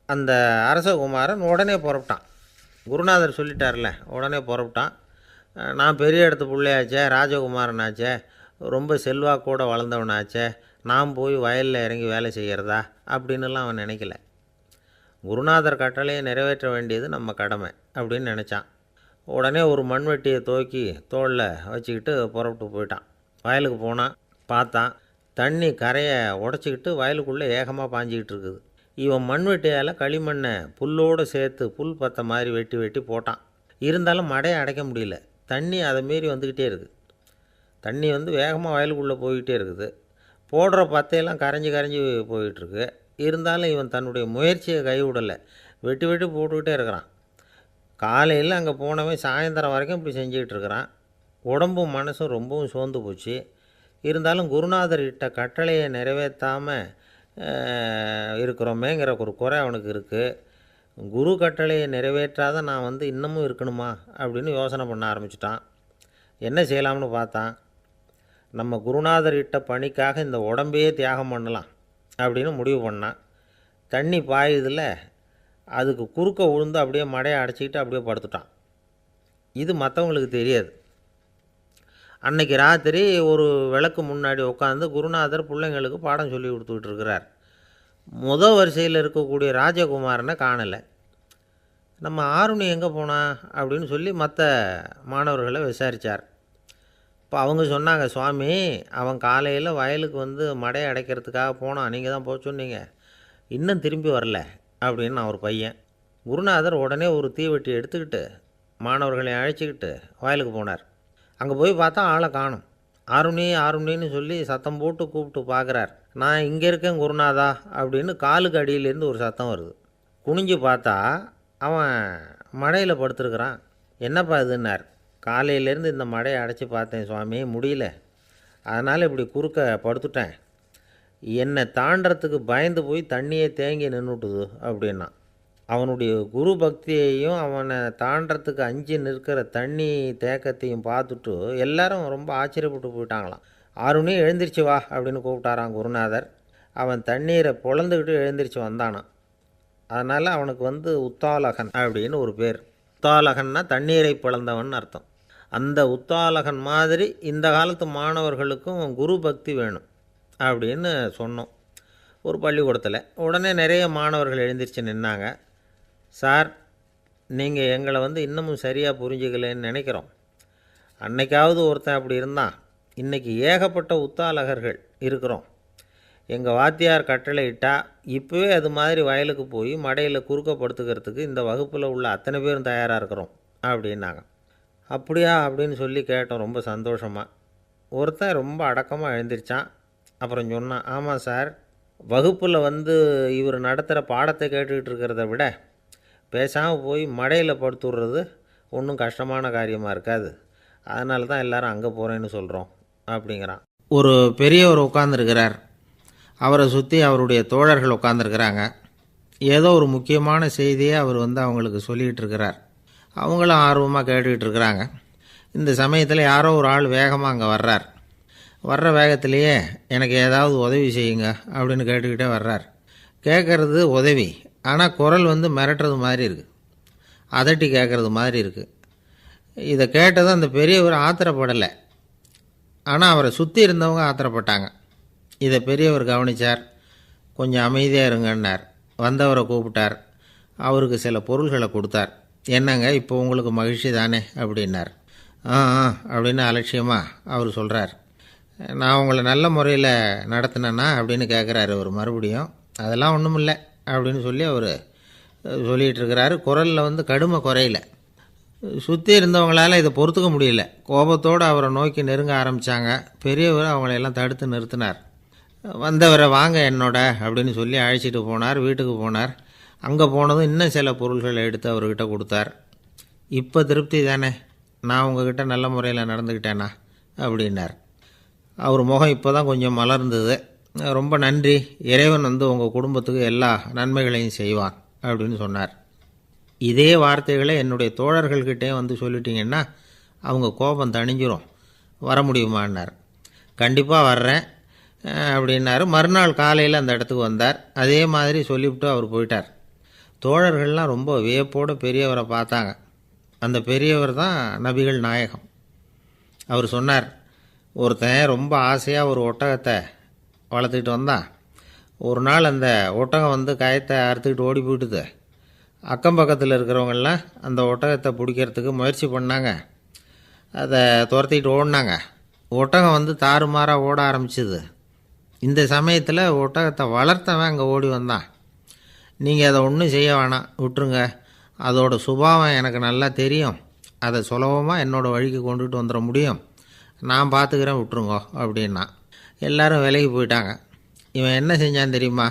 அந்த அரசகுமாரன் உடனே புறப்பட்டான். குருநாதர் சொல்லிட்டார்ல, உடனே புறப்பட்டான். நான் பெரிய இடத்து பிள்ளையாச்சே, ராஜகுமாரனாச்சே, ரொம்ப செல்வாக்கூட வளர்ந்தவனாச்சே, நான் போய் வயலில் இறங்கி வேலை செய்கிறதா அப்படின்னுலாம் அவன் நினைக்கல. குருநாதர் கட்டளையை நிறைவேற்ற வேண்டியது நம்ம கடமை அப்படின்னு நினச்சான். உடனே ஒரு மண்வெட்டியை தூக்கி தோளில் வச்சுக்கிட்டு புறப்பட்டு போயிட்டான். வயலுக்கு போனான். பார்த்தான், தண்ணி கரையை உடச்சிக்கிட்டு வயலுக்குள்ளே ஏகமாக பாஞ்சிக்கிட்டு இருக்குது. இவன் மண்வெட்டியால் களிமண்ணை புல்லோடு சேர்த்து புல் பற்ற மாதிரி வெட்டி வெட்டி போட்டான். இருந்தாலும் மடையை அடைக்க முடியல. தண்ணி அதை மீறி வந்துக்கிட்டே இருக்குது. தண்ணி வந்து வேகமாக வயலுக்குள்ளே போய்கிட்டே இருக்குது. போடுற பத்தையெல்லாம் கரைஞ்சி கரைஞ்சி போயிட்டுருக்கு. இருந்தாலும் இவன் தன்னுடைய முயற்சியை கைவிடலை. வெட்டி வெட்டி போட்டுக்கிட்டே இருக்கிறான். காலையில் அங்கே போனவன் சாயந்தரம் வரைக்கும் இப்படி செஞ்சுக்கிட்டு இருக்கிறான். உடம்பும் மனசும் ரொம்பவும் சோர்ந்து போச்சு. இருந்தாலும் குருநாதர் இட்ட கட்டளையை நிறைவேற்றாமல் இருக்கிறோமேங்கிற ஒரு குறை அவனுக்கு இருக்குது. குரு கட்டளையை நிறைவேற்றாத நான் வந்து இன்னமும் இருக்கணுமா அப்படின்னு யோசனை பண்ண ஆரம்பிச்சிட்டான். என்ன செய்யலாம்னு பார்த்தான். நம்ம குருநாதர் இட்ட பணிக்காக இந்த உடம்பையே தியாகம் பண்ணலாம் அப்படின்னு முடிவு பண்ணான். தண்ணி பாயுதில், அதுக்கு குறுக்க விழுந்து அப்படியே மடையை அடைச்சிக்கிட்டு அப்படியே படுத்துட்டான். இது மற்றவங்களுக்கு தெரியாது. அன்னைக்கு ராத்திரி ஒரு விளக்கு முன்னாடி உட்காந்து குருநாதர் பிள்ளைங்களுக்கு பாடம் சொல்லி கொடுத்துக்கிட்டு இருக்கிறார். முதல் வரிசையில் இருக்கக்கூடிய ராஜகுமாரனை காணலை. நம்ம ஆருணி எங்கே போனா அப்படின்னு சொல்லி மற்ற மாணவர்களை விசாரித்தார். இப்போ அவங்க சொன்னாங்க, சுவாமி அவன் காலையில் வயலுக்கு வந்து மடையை அடைக்கிறதுக்காக போனான், நீங்கள் தான் போக சொன்னீங்க, இன்னும் திரும்பி வரல அப்படின்னு நான் ஒரு பையன். குருநாதர் உடனே ஒரு தீவெட்டி எடுத்துக்கிட்டு மாணவர்களை அழைச்சிக்கிட்டு வயலுக்கு போனார். அங்கே போய் பார்த்தா ஆளை காணும். ஆருணி ஆருணின்னு சொல்லி சத்தம் போட்டு கூப்பிட்டு பார்க்குறார். நான் இங்கே இருக்கேன் குருநாதா அப்படின்னு காலுக்கு அடியிலேருந்து ஒரு சத்தம் வருது. குனிஞ்சு பார்த்தா அவன் மடையில் படுத்துருக்குறான். என்னப்பா இதுன்னார். காலையிலேருந்து இந்த மடையை அடைச்சி பார்த்தேன் சுவாமி, முடியல, அதனால் இப்படி குறுக்க படுத்துட்டேன், என்னை தாண்டறதுக்கு பயந்து போய் தண்ணியே தேங்கி நின்றுட்டுது அப்படின்னா. அவனுடைய குரு பக்தியையும் அவனை தாண்டறதுக்கு அஞ்சு நிற்கிற தண்ணி தேக்கத்தையும் பார்த்துட்டு எல்லாரும் ரொம்ப ஆச்சரியப்பட்டு போயிட்டாங்களாம். ஆருணி எழுந்திரிச்சு வா அப்படின்னு கூப்பிட்டாரான் குருநாதர். அவன் தண்ணீரை பொழந்துக்கிட்டு எழுந்திரிச்சு வந்தானான். அதனால் அவனுக்கு வந்து உத்தாலகன் அப்படின்னு ஒரு பேர். உத்தாலகன்னா தண்ணீரை பிளந்தவன் அர்த்தம். அந்த உத்தாலகன் மாதிரி இந்த காலத்து மாணவர்களுக்கும் குரு பக்தி வேணும் அப்படின்னு சொன்னோம் ஒரு பள்ளிக்கூடத்தில். உடனே நிறைய மாணவர்கள் எழுந்திரிச்சு நின்னாங்க. சார், நீங்கள் எங்களை வந்து இன்னமும் சரியாக புரிஞ்சுக்கலன்னு நினைக்கிறோம். அன்னைக்காவது ஒருத்தன் அப்படி இருந்தான், இன்றைக்கி ஏகப்பட்ட உத்தாலகர்கள் இருக்கிறோம். எங்கள் வாத்தியார் கட்டளை இட்டால் இப்போவே அது மாதிரி வயலுக்கு போய் மடையில் குறுக்கப்படுத்துக்கிறதுக்கு இந்த வகுப்பில் உள்ள அத்தனை பேரும் தயாராக இருக்கிறோம் அப்படின்னாங்க. அப்படியா அப்படின்னு சொல்லி கேட்டோம் ரொம்ப சந்தோஷமாக. ஒருத்தன் ரொம்ப அடக்கமாக எழுந்திரிச்சான். அப்புறம் சொன்னான், ஆமாம் சார், வகுப்பில் வந்து இவர் நடத்துகிற பாடத்தை கேட்டுக்கிட்டு இருக்கிறத விட பேசாமல் போய் மடையில் படுத்துடுறது ஒன்றும் கஷ்டமான காரியமாக இருக்காது, அதனால தான் எல்லோரும் அங்கே போகிறேன்னு சொல்கிறோம் அப்படிங்கிறான். ஒரு பெரியவர் உட்காந்துருக்கிறார். அவரை சுற்றி அவருடைய தோழர்கள் உட்காந்துருக்கிறாங்க. ஏதோ ஒரு முக்கியமான செய்தியை அவர் வந்து அவங்களுக்கு சொல்லிகிட்டு இருக்கிறார். அவங்களும் ஆர்வமாக கேட்டுக்கிட்டு இருக்கிறாங்க. இந்த சமயத்தில் யாரோ ஒரு ஆள் வேகமாக அங்கே வர்றார். வர்ற வேகத்திலேயே எனக்கு ஏதாவது உதவி செய்யுங்க அப்படின்னு கேட்டுக்கிட்டே வர்றார். கேட்குறது உதவி, ஆனால் குரல் வந்து மிரட்டுறது மாதிரி இருக்குது, அதட்டி கேட்குறது மாதிரி இருக்குது. இதை கேட்டதும் அந்த பெரியவர் ஆத்திரப்படலை, ஆனால் அவரை சுற்றி இருந்தவங்க ஆத்திரப்பட்டாங்க. இதை பெரியவர் கவனித்தார். கொஞ்சம் அமைதியாக இருங்கன்னார். வந்தவரை கூப்பிட்டார். அவருக்கு சில பொருள்களை கொடுத்தார். என்னங்க இப்போ உங்களுக்கு மகிழ்ச்சி தானே அப்படின்னார். ஆ அப்படின்னு அலட்சியமாக அவர் சொல்கிறார். நான் உங்களை நல்ல முறையில் நடத்தினேன்னா அப்படின்னு கேட்குறாரு அவர் மறுபடியும். அதெல்லாம் ஒன்றும் இல்லை அப்படின்னு சொல்லி அவர் சொல்லிகிட்டு இருக்கிறாரு. குரலில் வந்து கடுமை குறையில. சுற்றி இருந்தவங்களால் இதை பொறுத்துக்க முடியல. கோபத்தோடு அவரை நோக்கி நெருங்க ஆரம்பித்தாங்க. பெரியவர் அவங்களையெல்லாம் தடுத்து நிறுத்தினார். வந்தவரை வாங்க என்னோட அப்படின்னு சொல்லி அழைச்சிட்டு போனார். வீட்டுக்கு போனார். அங்கே போனதும் இன்னும் சில பொருள்களை எடுத்து அவர்கிட்ட கொடுத்தார். இப்போ திருப்தி தானே, நான் உங்ககிட்ட நல்ல முறையில் நடந்துக்கிட்டேனா அப்படின்னார். அவர் முகம் இப்போ தான் கொஞ்சம் மலர்ந்தது. ரொம்ப நன்றி, இறைவன் வந்து உங்கள் குடும்பத்துக்கு எல்லா நன்மைகளையும் செய்வான் அப்படின்னு சொன்னார். இதே வார்த்தைகளை என்னுடைய தோழர்கள்கிட்டே வந்து சொல்லிட்டீங்கன்னா அவங்க கோபம் தணிஞ்சிரும், வர முடியுமான்னார். கண்டிப்பாக வர்றேன் அப்படின்னாரு. மறுநாள் காலையில் அந்த இடத்துக்கு வந்தார். அதே மாதிரி சொல்லிவிட்டு அவர் போயிட்டார். தோழர்கள்லாம் ரொம்ப வியப்போடு பெரியவரை பார்த்தாங்க. அந்த பெரியவர் தான் நபிகள் நாயகம். அவர் சொன்னார், ஒருத்தன் ரொம்ப ஆசையாக ஒரு ஒட்டகத்தை வளர்த்துக்கிட்டு வந்தான். ஒரு நாள் அந்த ஒட்டகம் வந்து கயத்தை அறுத்துக்கிட்டு ஓடி போயிட்டுது. அக்கம் பக்கத்தில் இருக்கிறவங்கெல்லாம் அந்த ஒட்டகத்தை பிடிக்கிறதுக்கு முயற்சி பண்ணாங்க. அதை துரத்திக்கிட்டு ஓடினாங்க. ஒட்டகம் வந்து தாறுமாறாக ஓட ஆரம்பிச்சிது. இந்த சமயத்தில் ஒட்டகத்தை வளர்த்தவன் அங்கே ஓடி வந்தான். நீங்கள் அதை ஒன்றும் செய்ய வேணாம், விட்டுருங்க, அதோட சுபாவம் எனக்கு நல்லா தெரியும், அதை சுலபமாக என்னோடய வழிக்கு கொண்டுட்டு வந்துட முடியும், நான் பார்த்துக்கிறேன், விட்டுருங்கோ அப்படின்னா. எல்லோரும் விலகி போயிட்டாங்க. இவன் என்ன செஞ்சான் தெரியுமா?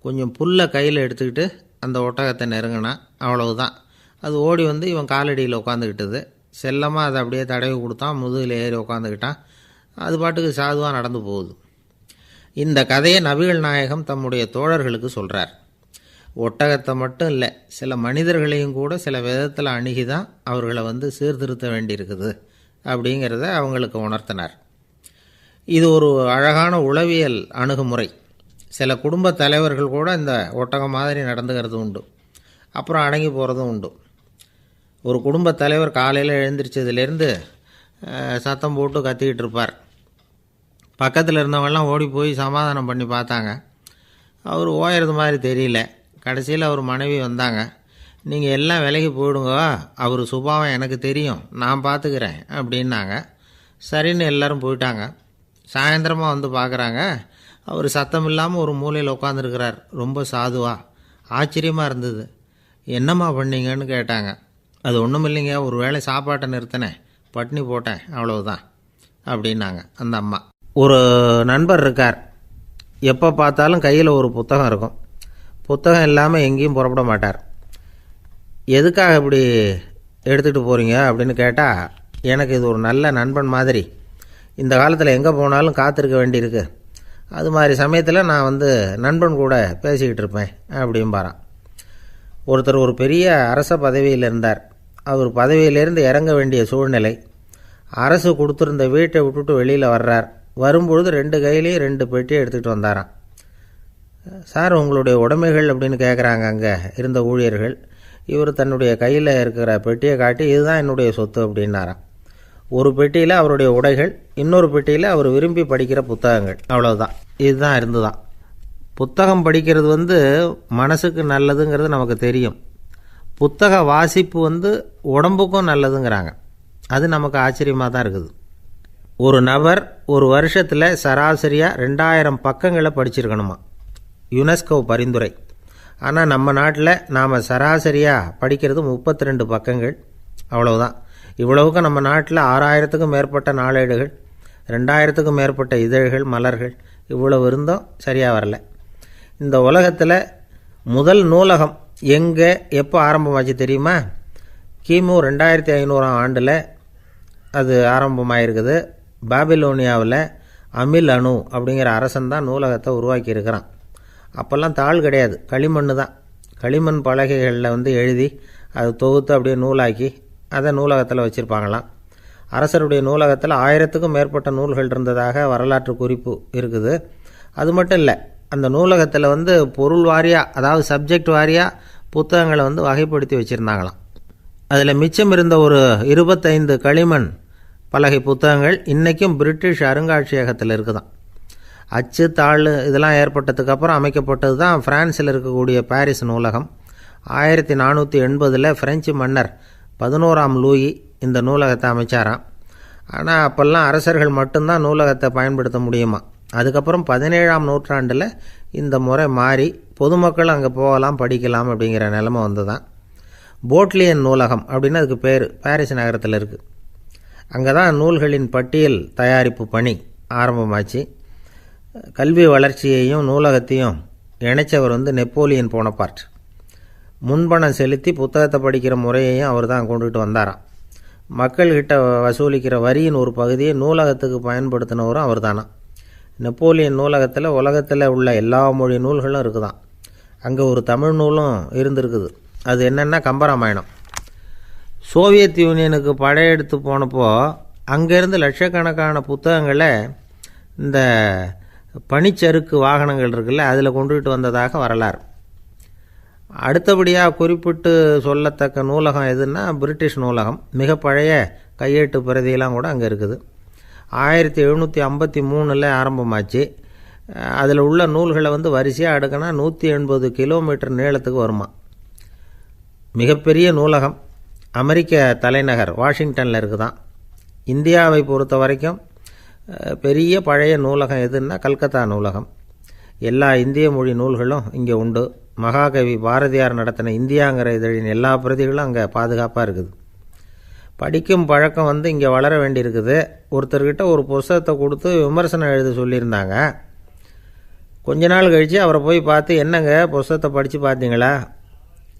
கொஞ்சம் புல்லை கையில் எடுத்துக்கிட்டு அந்த ஒட்டகத்தை நெருங்கினான். அவ்வளவுதான். அது ஓடி வந்து இவன் காலடியில் உட்காந்துக்கிட்டது. செல்லமாக அதை அப்படியே தடவி கொடுத்தான். முதுகில் ஏறி உட்காந்துக்கிட்டான். அது பாட்டுக்கு சாதுவாக நடந்து போகுது. இந்த கதையை நபிகள் நாயகம் தம்முடைய தோழர்களுக்கு சொல்கிறார். ஒட்டகத்தை மட்டும் இல்லை, சில மனிதர்களையும் கூட சில விதத்தில் அணுகி தான் அவர்களை வந்து சீர்திருத்த வேண்டியிருக்குது அப்படிங்கிறத அவங்களுக்கு உணர்த்தினார். இது ஒரு அழகான உளவியல் அணுகுமுறை. சில குடும்ப தலைவர்கள் கூட இந்த ஒட்டகம் மாதிரி நடந்துக்கிறது உண்டு, அப்புறம் அடங்கி போகிறதும் உண்டு. ஒரு குடும்பத் தலைவர் காலையில் எழுந்திரிச்சதுலேருந்து சத்தம் போட்டு கத்திக்கிட்டு இருப்பார். பக்கத்தில் இருந்தவங்கெல்லாம் ஓடி போய் சமாதானம் பண்ணி பார்த்தாங்க. அவர் ஓயறது மாதிரி தெரியல. கடைசியில் அவர் மனைவி வந்தாங்க. நீங்கள் எல்லாம் விலகி போயிடுங்க, அவர் சுபாவம் எனக்கு தெரியும், நான் பார்த்துக்கிறேன் அப்படின்னாங்க. சரின்னு எல்லோரும் போயிட்டாங்க. சாயந்தரமாக வந்து பார்க்குறாங்க, அவர் சத்தம் இல்லாமல் ஒரு மூலையில் உட்காந்துருக்கிறார். ரொம்ப சாதுவா. ஆச்சரியமாக இருந்தது. என்னம்மா பண்ணீங்கன்னு கேட்டாங்க. அது ஒன்றும் இல்லைங்க, ஒரு வேளை சாப்பாட்டை நிறுத்தினேன், பட்னி போட்டேன், அவ்வளவுதான் அப்படின்னாங்க அந்த அம்மா. ஒரு நண்பர் இருக்கார். எப்போ பார்த்தாலும் கையில் ஒரு புத்தகம் இருக்கும். புத்தகம் இல்லாமல் எங்கேயும் புறப்பட மாட்டார். எதுக்காக இப்படி எடுத்துகிட்டு போகிறீங்க அப்படின்னு கேட்டால், எனக்கு இது ஒரு நல்ல நண்பன் மாதிரி. இந்த காலத்தில் எங்கே போனாலும் காத்திருக்க வேண்டியிருக்கு. அது மாதிரி சமயத்தில் நான் வந்து நண்பன் கூட பேசிக்கிட்டு இருப்பேன் அப்படிம்பாரான். ஒருத்தர் ஒரு பெரிய அரச பதவியில் இருந்தார். அவர் பதவியிலேருந்து இறங்க வேண்டிய சூழ்நிலை. அரசு கொடுத்துருந்த வீட்டை விட்டுட்டு வெளியில் வர்றார். வரும்பொழுது 2 கையிலையும் 2 பெட்டியை எடுத்துகிட்டு வந்தாராம். சார், உங்களுடைய உடைமைகள் அப்படின்னு கேட்குறாங்க அங்கே இருந்த ஊழியர்கள். இவர் தன்னுடைய கையில் இருக்கிற பெட்டியை காட்டி, இதுதான் என்னுடைய சொத்து அப்படின்னாராம். ஒரு பெட்டியில் அவருடைய உடைகள், இன்னொரு பெட்டியில் அவர் விரும்பி படிக்கிற புத்தகங்கள். அவ்வளோதான். இதுதான் இருந்துதான். புத்தகம் படிக்கிறது வந்து மனசுக்கு நல்லதுங்கிறது நமக்கு தெரியும். புத்தக வாசிப்பு வந்து உடம்புக்கும் நல்லதுங்கிறாங்க. அது நமக்கு ஆச்சரியமாக தான் இருக்குது. ஒரு நபர் ஒரு வருஷத்தில் சராசரியாக 2000 பக்கங்களை படிச்சிருக்கணுமா, யுனெஸ்கோ பரிந்துரை. ஆனால் நம்ம நாட்டில் நாம் சராசரியாக படிக்கிறது 32 பக்கங்கள். அவ்வளவுதான். இவ்வளவுக்கு நம்ம நாட்டில் 6000த்துக்கும் மேற்பட்ட நாளேடுகள், 2000த்துக்கும் மேற்பட்ட இதழ்கள், மலர்கள், இவ்வளவு இருந்தும் சரியாக வரல. இந்த உலகத்தில் முதல் நூலகம் எங்கே எப்போ ஆரம்பமாச்சு தெரியுமா? கிமு 2500ஆம் ஆண்டில் அது ஆரம்பமாயிருக்குது. பாபிலோனியாவில் அமில் அணு அப்படிங்கிற அரசன் தான் நூலகத்தை உருவாக்கி இருக்கிறான். அப்போல்லாம் தாள் கிடையாது, களிமண் தான். களிமண் பலகைகளில் வந்து எழுதி அது தொகுத்து அப்படியே நூலாக்கி அதை நூலகத்தில் வச்சுருப்பாங்களாம். அரசருடைய நூலகத்தில் 1000த்துக்கும் மேற்பட்ட நூல்கள் இருந்ததாக வரலாற்று குறிப்பு இருக்குது. அது மட்டும் இல்லை, அந்த நூலகத்தில் வந்து பொருள் வாரியாக, அதாவது சப்ஜெக்ட் வாரியாக புத்தகங்களை வந்து வகைப்படுத்தி வச்சுருந்தாங்களாம். அதில் மிச்சம் இருந்த ஒரு 25 களிமண் பலகை புத்தகங்கள் இன்றைக்கும் பிரிட்டிஷ் அருங்காட்சியகத்தில் இருக்குதான். அச்சு தாள் இதெல்லாம் ஏற்பட்டதுக்கப்புறம் அமைக்கப்பட்டது தான் ஃப்ரான்ஸில் இருக்கக்கூடிய பாரிஸ் நூலகம். 1480 ஃப்ரெஞ்சு மன்னர் 11ஆம் லூயி இந்த நூலகத்தை அமைச்சாராம். ஆனால் அப்போல்லாம் அரசர்கள் மட்டும்தான் நூலகத்தை பயன்படுத்த முடியுமா. அதுக்கப்புறம் 17ஆம் நூற்றாண்டில் இந்த முறை மாறி பொதுமக்கள் அங்கே போகலாம், படிக்கலாம் அப்படிங்கிற நிலைமை வந்து தான். போட்லியன் நூலகம் அப்படின்னு அதுக்கு பேர், பாரிஸ் நகரத்தில் இருக்குது. அங்கே தான் நூல்களின் பட்டியல் தயாரிப்பு பணி ஆரம்பமாச்சு. கல்வி வளர்ச்சியையும் நூலகத்தையும் இணைச்சவர் வந்து நெப்போலியன் போனபார்ட். முன்பணம் செலுத்தி புத்தகத்தை படிக்கிற முறையையும் அவர் தான் கொண்டுகிட்டு வந்தாராம். மக்கள்கிட்ட வசூலிக்கிற வரியின் ஒரு பகுதியை நூலகத்துக்கு பயன்படுத்தினவரும் அவர் தானா. நெப்போலியன் நூலகத்தில் உலகத்தில் உள்ள எல்லா மொழி நூல்களும் இருக்குதான். அங்கே ஒரு தமிழ் நூலும் இருந்திருக்குது. அது என்னென்னா கம்பராமாயணம். சோவியத் யூனியனுக்கு படையெடுத்து போனப்போ அங்கேருந்து லட்சக்கணக்கான புத்தகங்களை இந்த பனிச்சறுக்கு வாகனங்கள் இருக்குல்ல, அதில் கொண்டுகிட்டு வந்ததாக வரலாறு. அடுத்தபடியாக குறிப்பிட்டு சொல்லத்தக்க நூலகம் எதுன்னா பிரிட்டிஷ் நூலகம். மிக பழைய கையெழுத்து பிரதியெல்லாம் கூட அங்கே இருக்குது. 1753 ஆரம்பமாச்சு. அதில் உள்ள நூல்களை வந்து வரிசையாக அடுக்கினா 180 கிலோமீட்டர் நீளத்துக்கு வருமா. மிகப்பெரிய நூலகம் அமெரிக்க தலைநகர் வாஷிங்டனில் இருக்குதான். இந்தியாவை பொறுத்த வரைக்கும் பெரிய பழைய நூலகம் எதுன்னா கல்கத்தா நூலகம். எல்லா இந்திய மொழி நூல்களும் இங்கே உண்டு. மகாகவி பாரதியார் நடத்தின இந்தியாங்கிற இதழின் எல்லா பிரதிகளும் அங்கே பாதுகாப்பாக இருக்குது. படிக்கும் பழக்கம் வந்து இங்கே வளர வேண்டியிருக்குது. ஒருத்தர்கிட்ட ஒரு புஸ்தகத்தை கொடுத்து விமர்சனம் எழுத சொல்லியிருந்தாங்க. கொஞ்ச நாள் கழித்து அவரை போய் பார்த்து, என்னங்க புஸ்தகத்தை படித்து பார்த்தீங்களா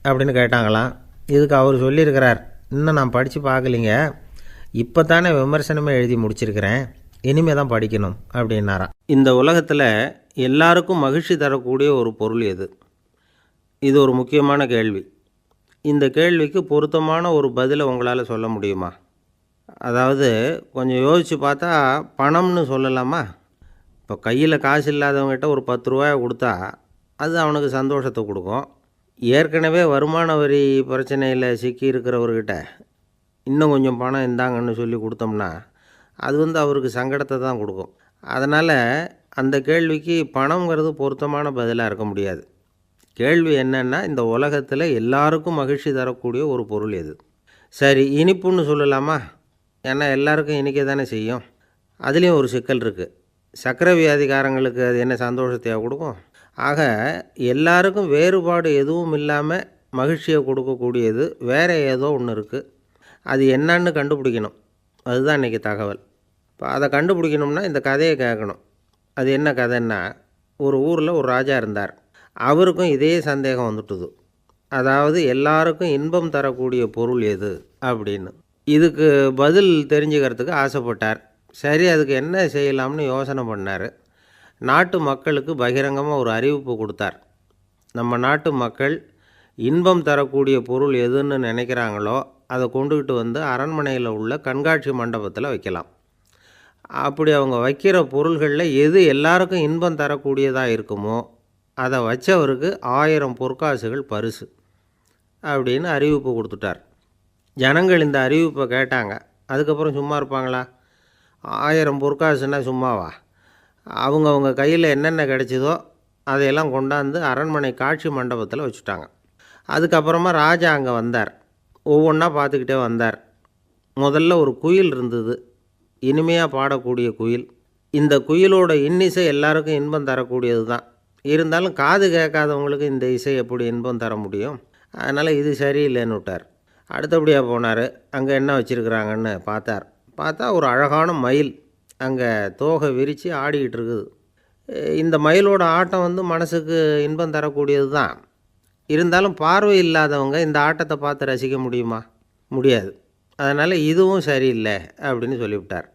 அப்படின்னு கேட்டாங்களாம். இதுக்கு அவர் சொல்லியிருக்கிறார், இன்னும் நான் படித்து பார்க்கலிங்க, இப்போ தானே விமர்சனமே எழுதி முடிச்சிருக்கிறேன், இனிமே தான் படிக்கணும் அப்படின்னாராம். இந்த உலகத்தில் எல்லாருக்கும் மகிழ்ச்சி தரக்கூடிய ஒரு பொருள் எது? இது ஒரு முக்கியமான கேள்வி. இந்த கேள்விக்கு பொருத்தமான ஒரு பதிலை உங்களால் சொல்ல முடியுமா? அதாவது கொஞ்சம் யோசித்து பார்த்தா பணம்னு சொல்லலாமா? இப்போ கையில் காசு இல்லாதவங்ககிட்ட ஒரு 10 ரூபாயை கொடுத்தா அது அவனுக்கு சந்தோஷத்தை கொடுக்கும். ஏற்கனவே வருமான வரி பிரச்சனையில் சிக்கி இருக்கிறவர்கிட்ட இன்னும் கொஞ்சம் பணம் இந்தாங்கன்னு சொல்லி கொடுத்தோம்னா அது வந்து அவருக்கு சங்கடத்தை தான் கொடுக்கும். அதனால் அந்த கேள்விக்கு பணங்கிறது பொருத்தமான பதிலாக இருக்க முடியாது. கேள்வி என்னன்னா, இந்த உலகத்தில் எல்லாருக்கும் மகிழ்ச்சி தரக்கூடிய ஒரு பொருள் எது? சரி, இனிப்புன்னு சொல்லலாமா? ஏன்னா எல்லாருக்கும் இனிக்க தானே செய்யும். அதுலேயும் ஒரு சிக்கல் இருக்குது. சர்க்கரை வியாதிக்காரங்களுக்கு அது என்ன சந்தோஷத்தையாக கொடுக்கும்? ஆக எல்லாருக்கும் வேறுபாடு எதுவும் இல்லாமல் மகிழ்ச்சியை கொடுக்கக்கூடியது வேறு ஏதோ ஒன்று இருக்குது. அது என்னன்னு கண்டுபிடிக்கணும். அதுதான் இன்றைக்கி தகவல். இப்போ அதை கண்டுபிடிக்கணும்னா இந்த கதையை கேட்கணும். அது என்ன கதைன்னா, ஒரு ஊரில் ஒரு ராஜா இருந்தார். அவருக்கும் இதே சந்தேகம் வந்துட்டுது. அதாவது எல்லாருக்கும் இன்பம் தரக்கூடிய பொருள் எது அப்படின்னு. இதுக்கு பதில் தெரிஞ்சுக்கிறதுக்கு ஆசைப்பட்டார். சரி, அதுக்கு என்ன செய்யலாம்னு யோசனை பண்ணார். நாட்டு மக்களுக்கு பகிரங்கமாக ஒரு அறிவிப்பு கொடுத்தார். நம்ம நாட்டு மக்கள் இன்பம் தரக்கூடிய பொருள் எதுன்னு நினைக்கிறாங்களோ அதை கொண்டுக்கிட்டு வந்து அரண்மனையில் உள்ள கண்காட்சி மண்டபத்தில் வைக்கலாம். அப்படி அவங்க வைக்கிற பொருள்களில் எது எல்லாருக்கும் இன்பம் தரக்கூடியதாக இருக்குமோ அதை வச்சவருக்கு 1000 பொற்காசுகள் பரிசு அப்படின்னு அறிவிப்பு கொடுத்துட்டார். ஜனங்கள் இந்த அறிவிப்பை கேட்டாங்க. அதுக்கப்புறம் சும்மா இருப்பாங்களா? 1000 பொற்காசுன்னா சும்மாவா? அவங்கவுங்க கையில் என்னென்ன கிடைச்சதோ அதையெல்லாம் கொண்டாந்து அரண்மனை காட்சி மண்டபத்தில் வச்சுட்டாங்க. அதுக்கப்புறமா ராஜா அங்கே வந்தார். ஒவ்வொன்றா பார்த்துக்கிட்டே வந்தார். முதல்ல ஒரு குயில் இருந்தது, இனிமையாக பாடக்கூடிய குயில். இந்த குயிலோட இன்னிசை எல்லாருக்கும் இன்பம் தரக்கூடியது தான். இருந்தாலும் காது கேட்காதவங்களுக்கு இந்த இசை எப்படி இன்பம் தர முடியும்? அதனால் இது சரியில்லைன்னு விட்டார். அடுத்தபடியாக போனார். அங்கே என்ன வச்சுருக்குறாங்கன்னு பார்த்தா ஒரு அழகான மயில் அங்கே தோகை விரித்து ஆடிக்கிட்டு இருக்குது. இந்த மயிலோட ஆட்டம் மனசுக்கு இன்பம் தரக்கூடியது தான். இருந்தாலும் பார்வை இல்லாதவங்க இந்த ஆட்டத்தை பார்த்து ரசிக்க முடியுமா? முடியாது. அதனால் இதுவும் சரியில்லை அப்படின்னு சொல்லிவிட்டார்.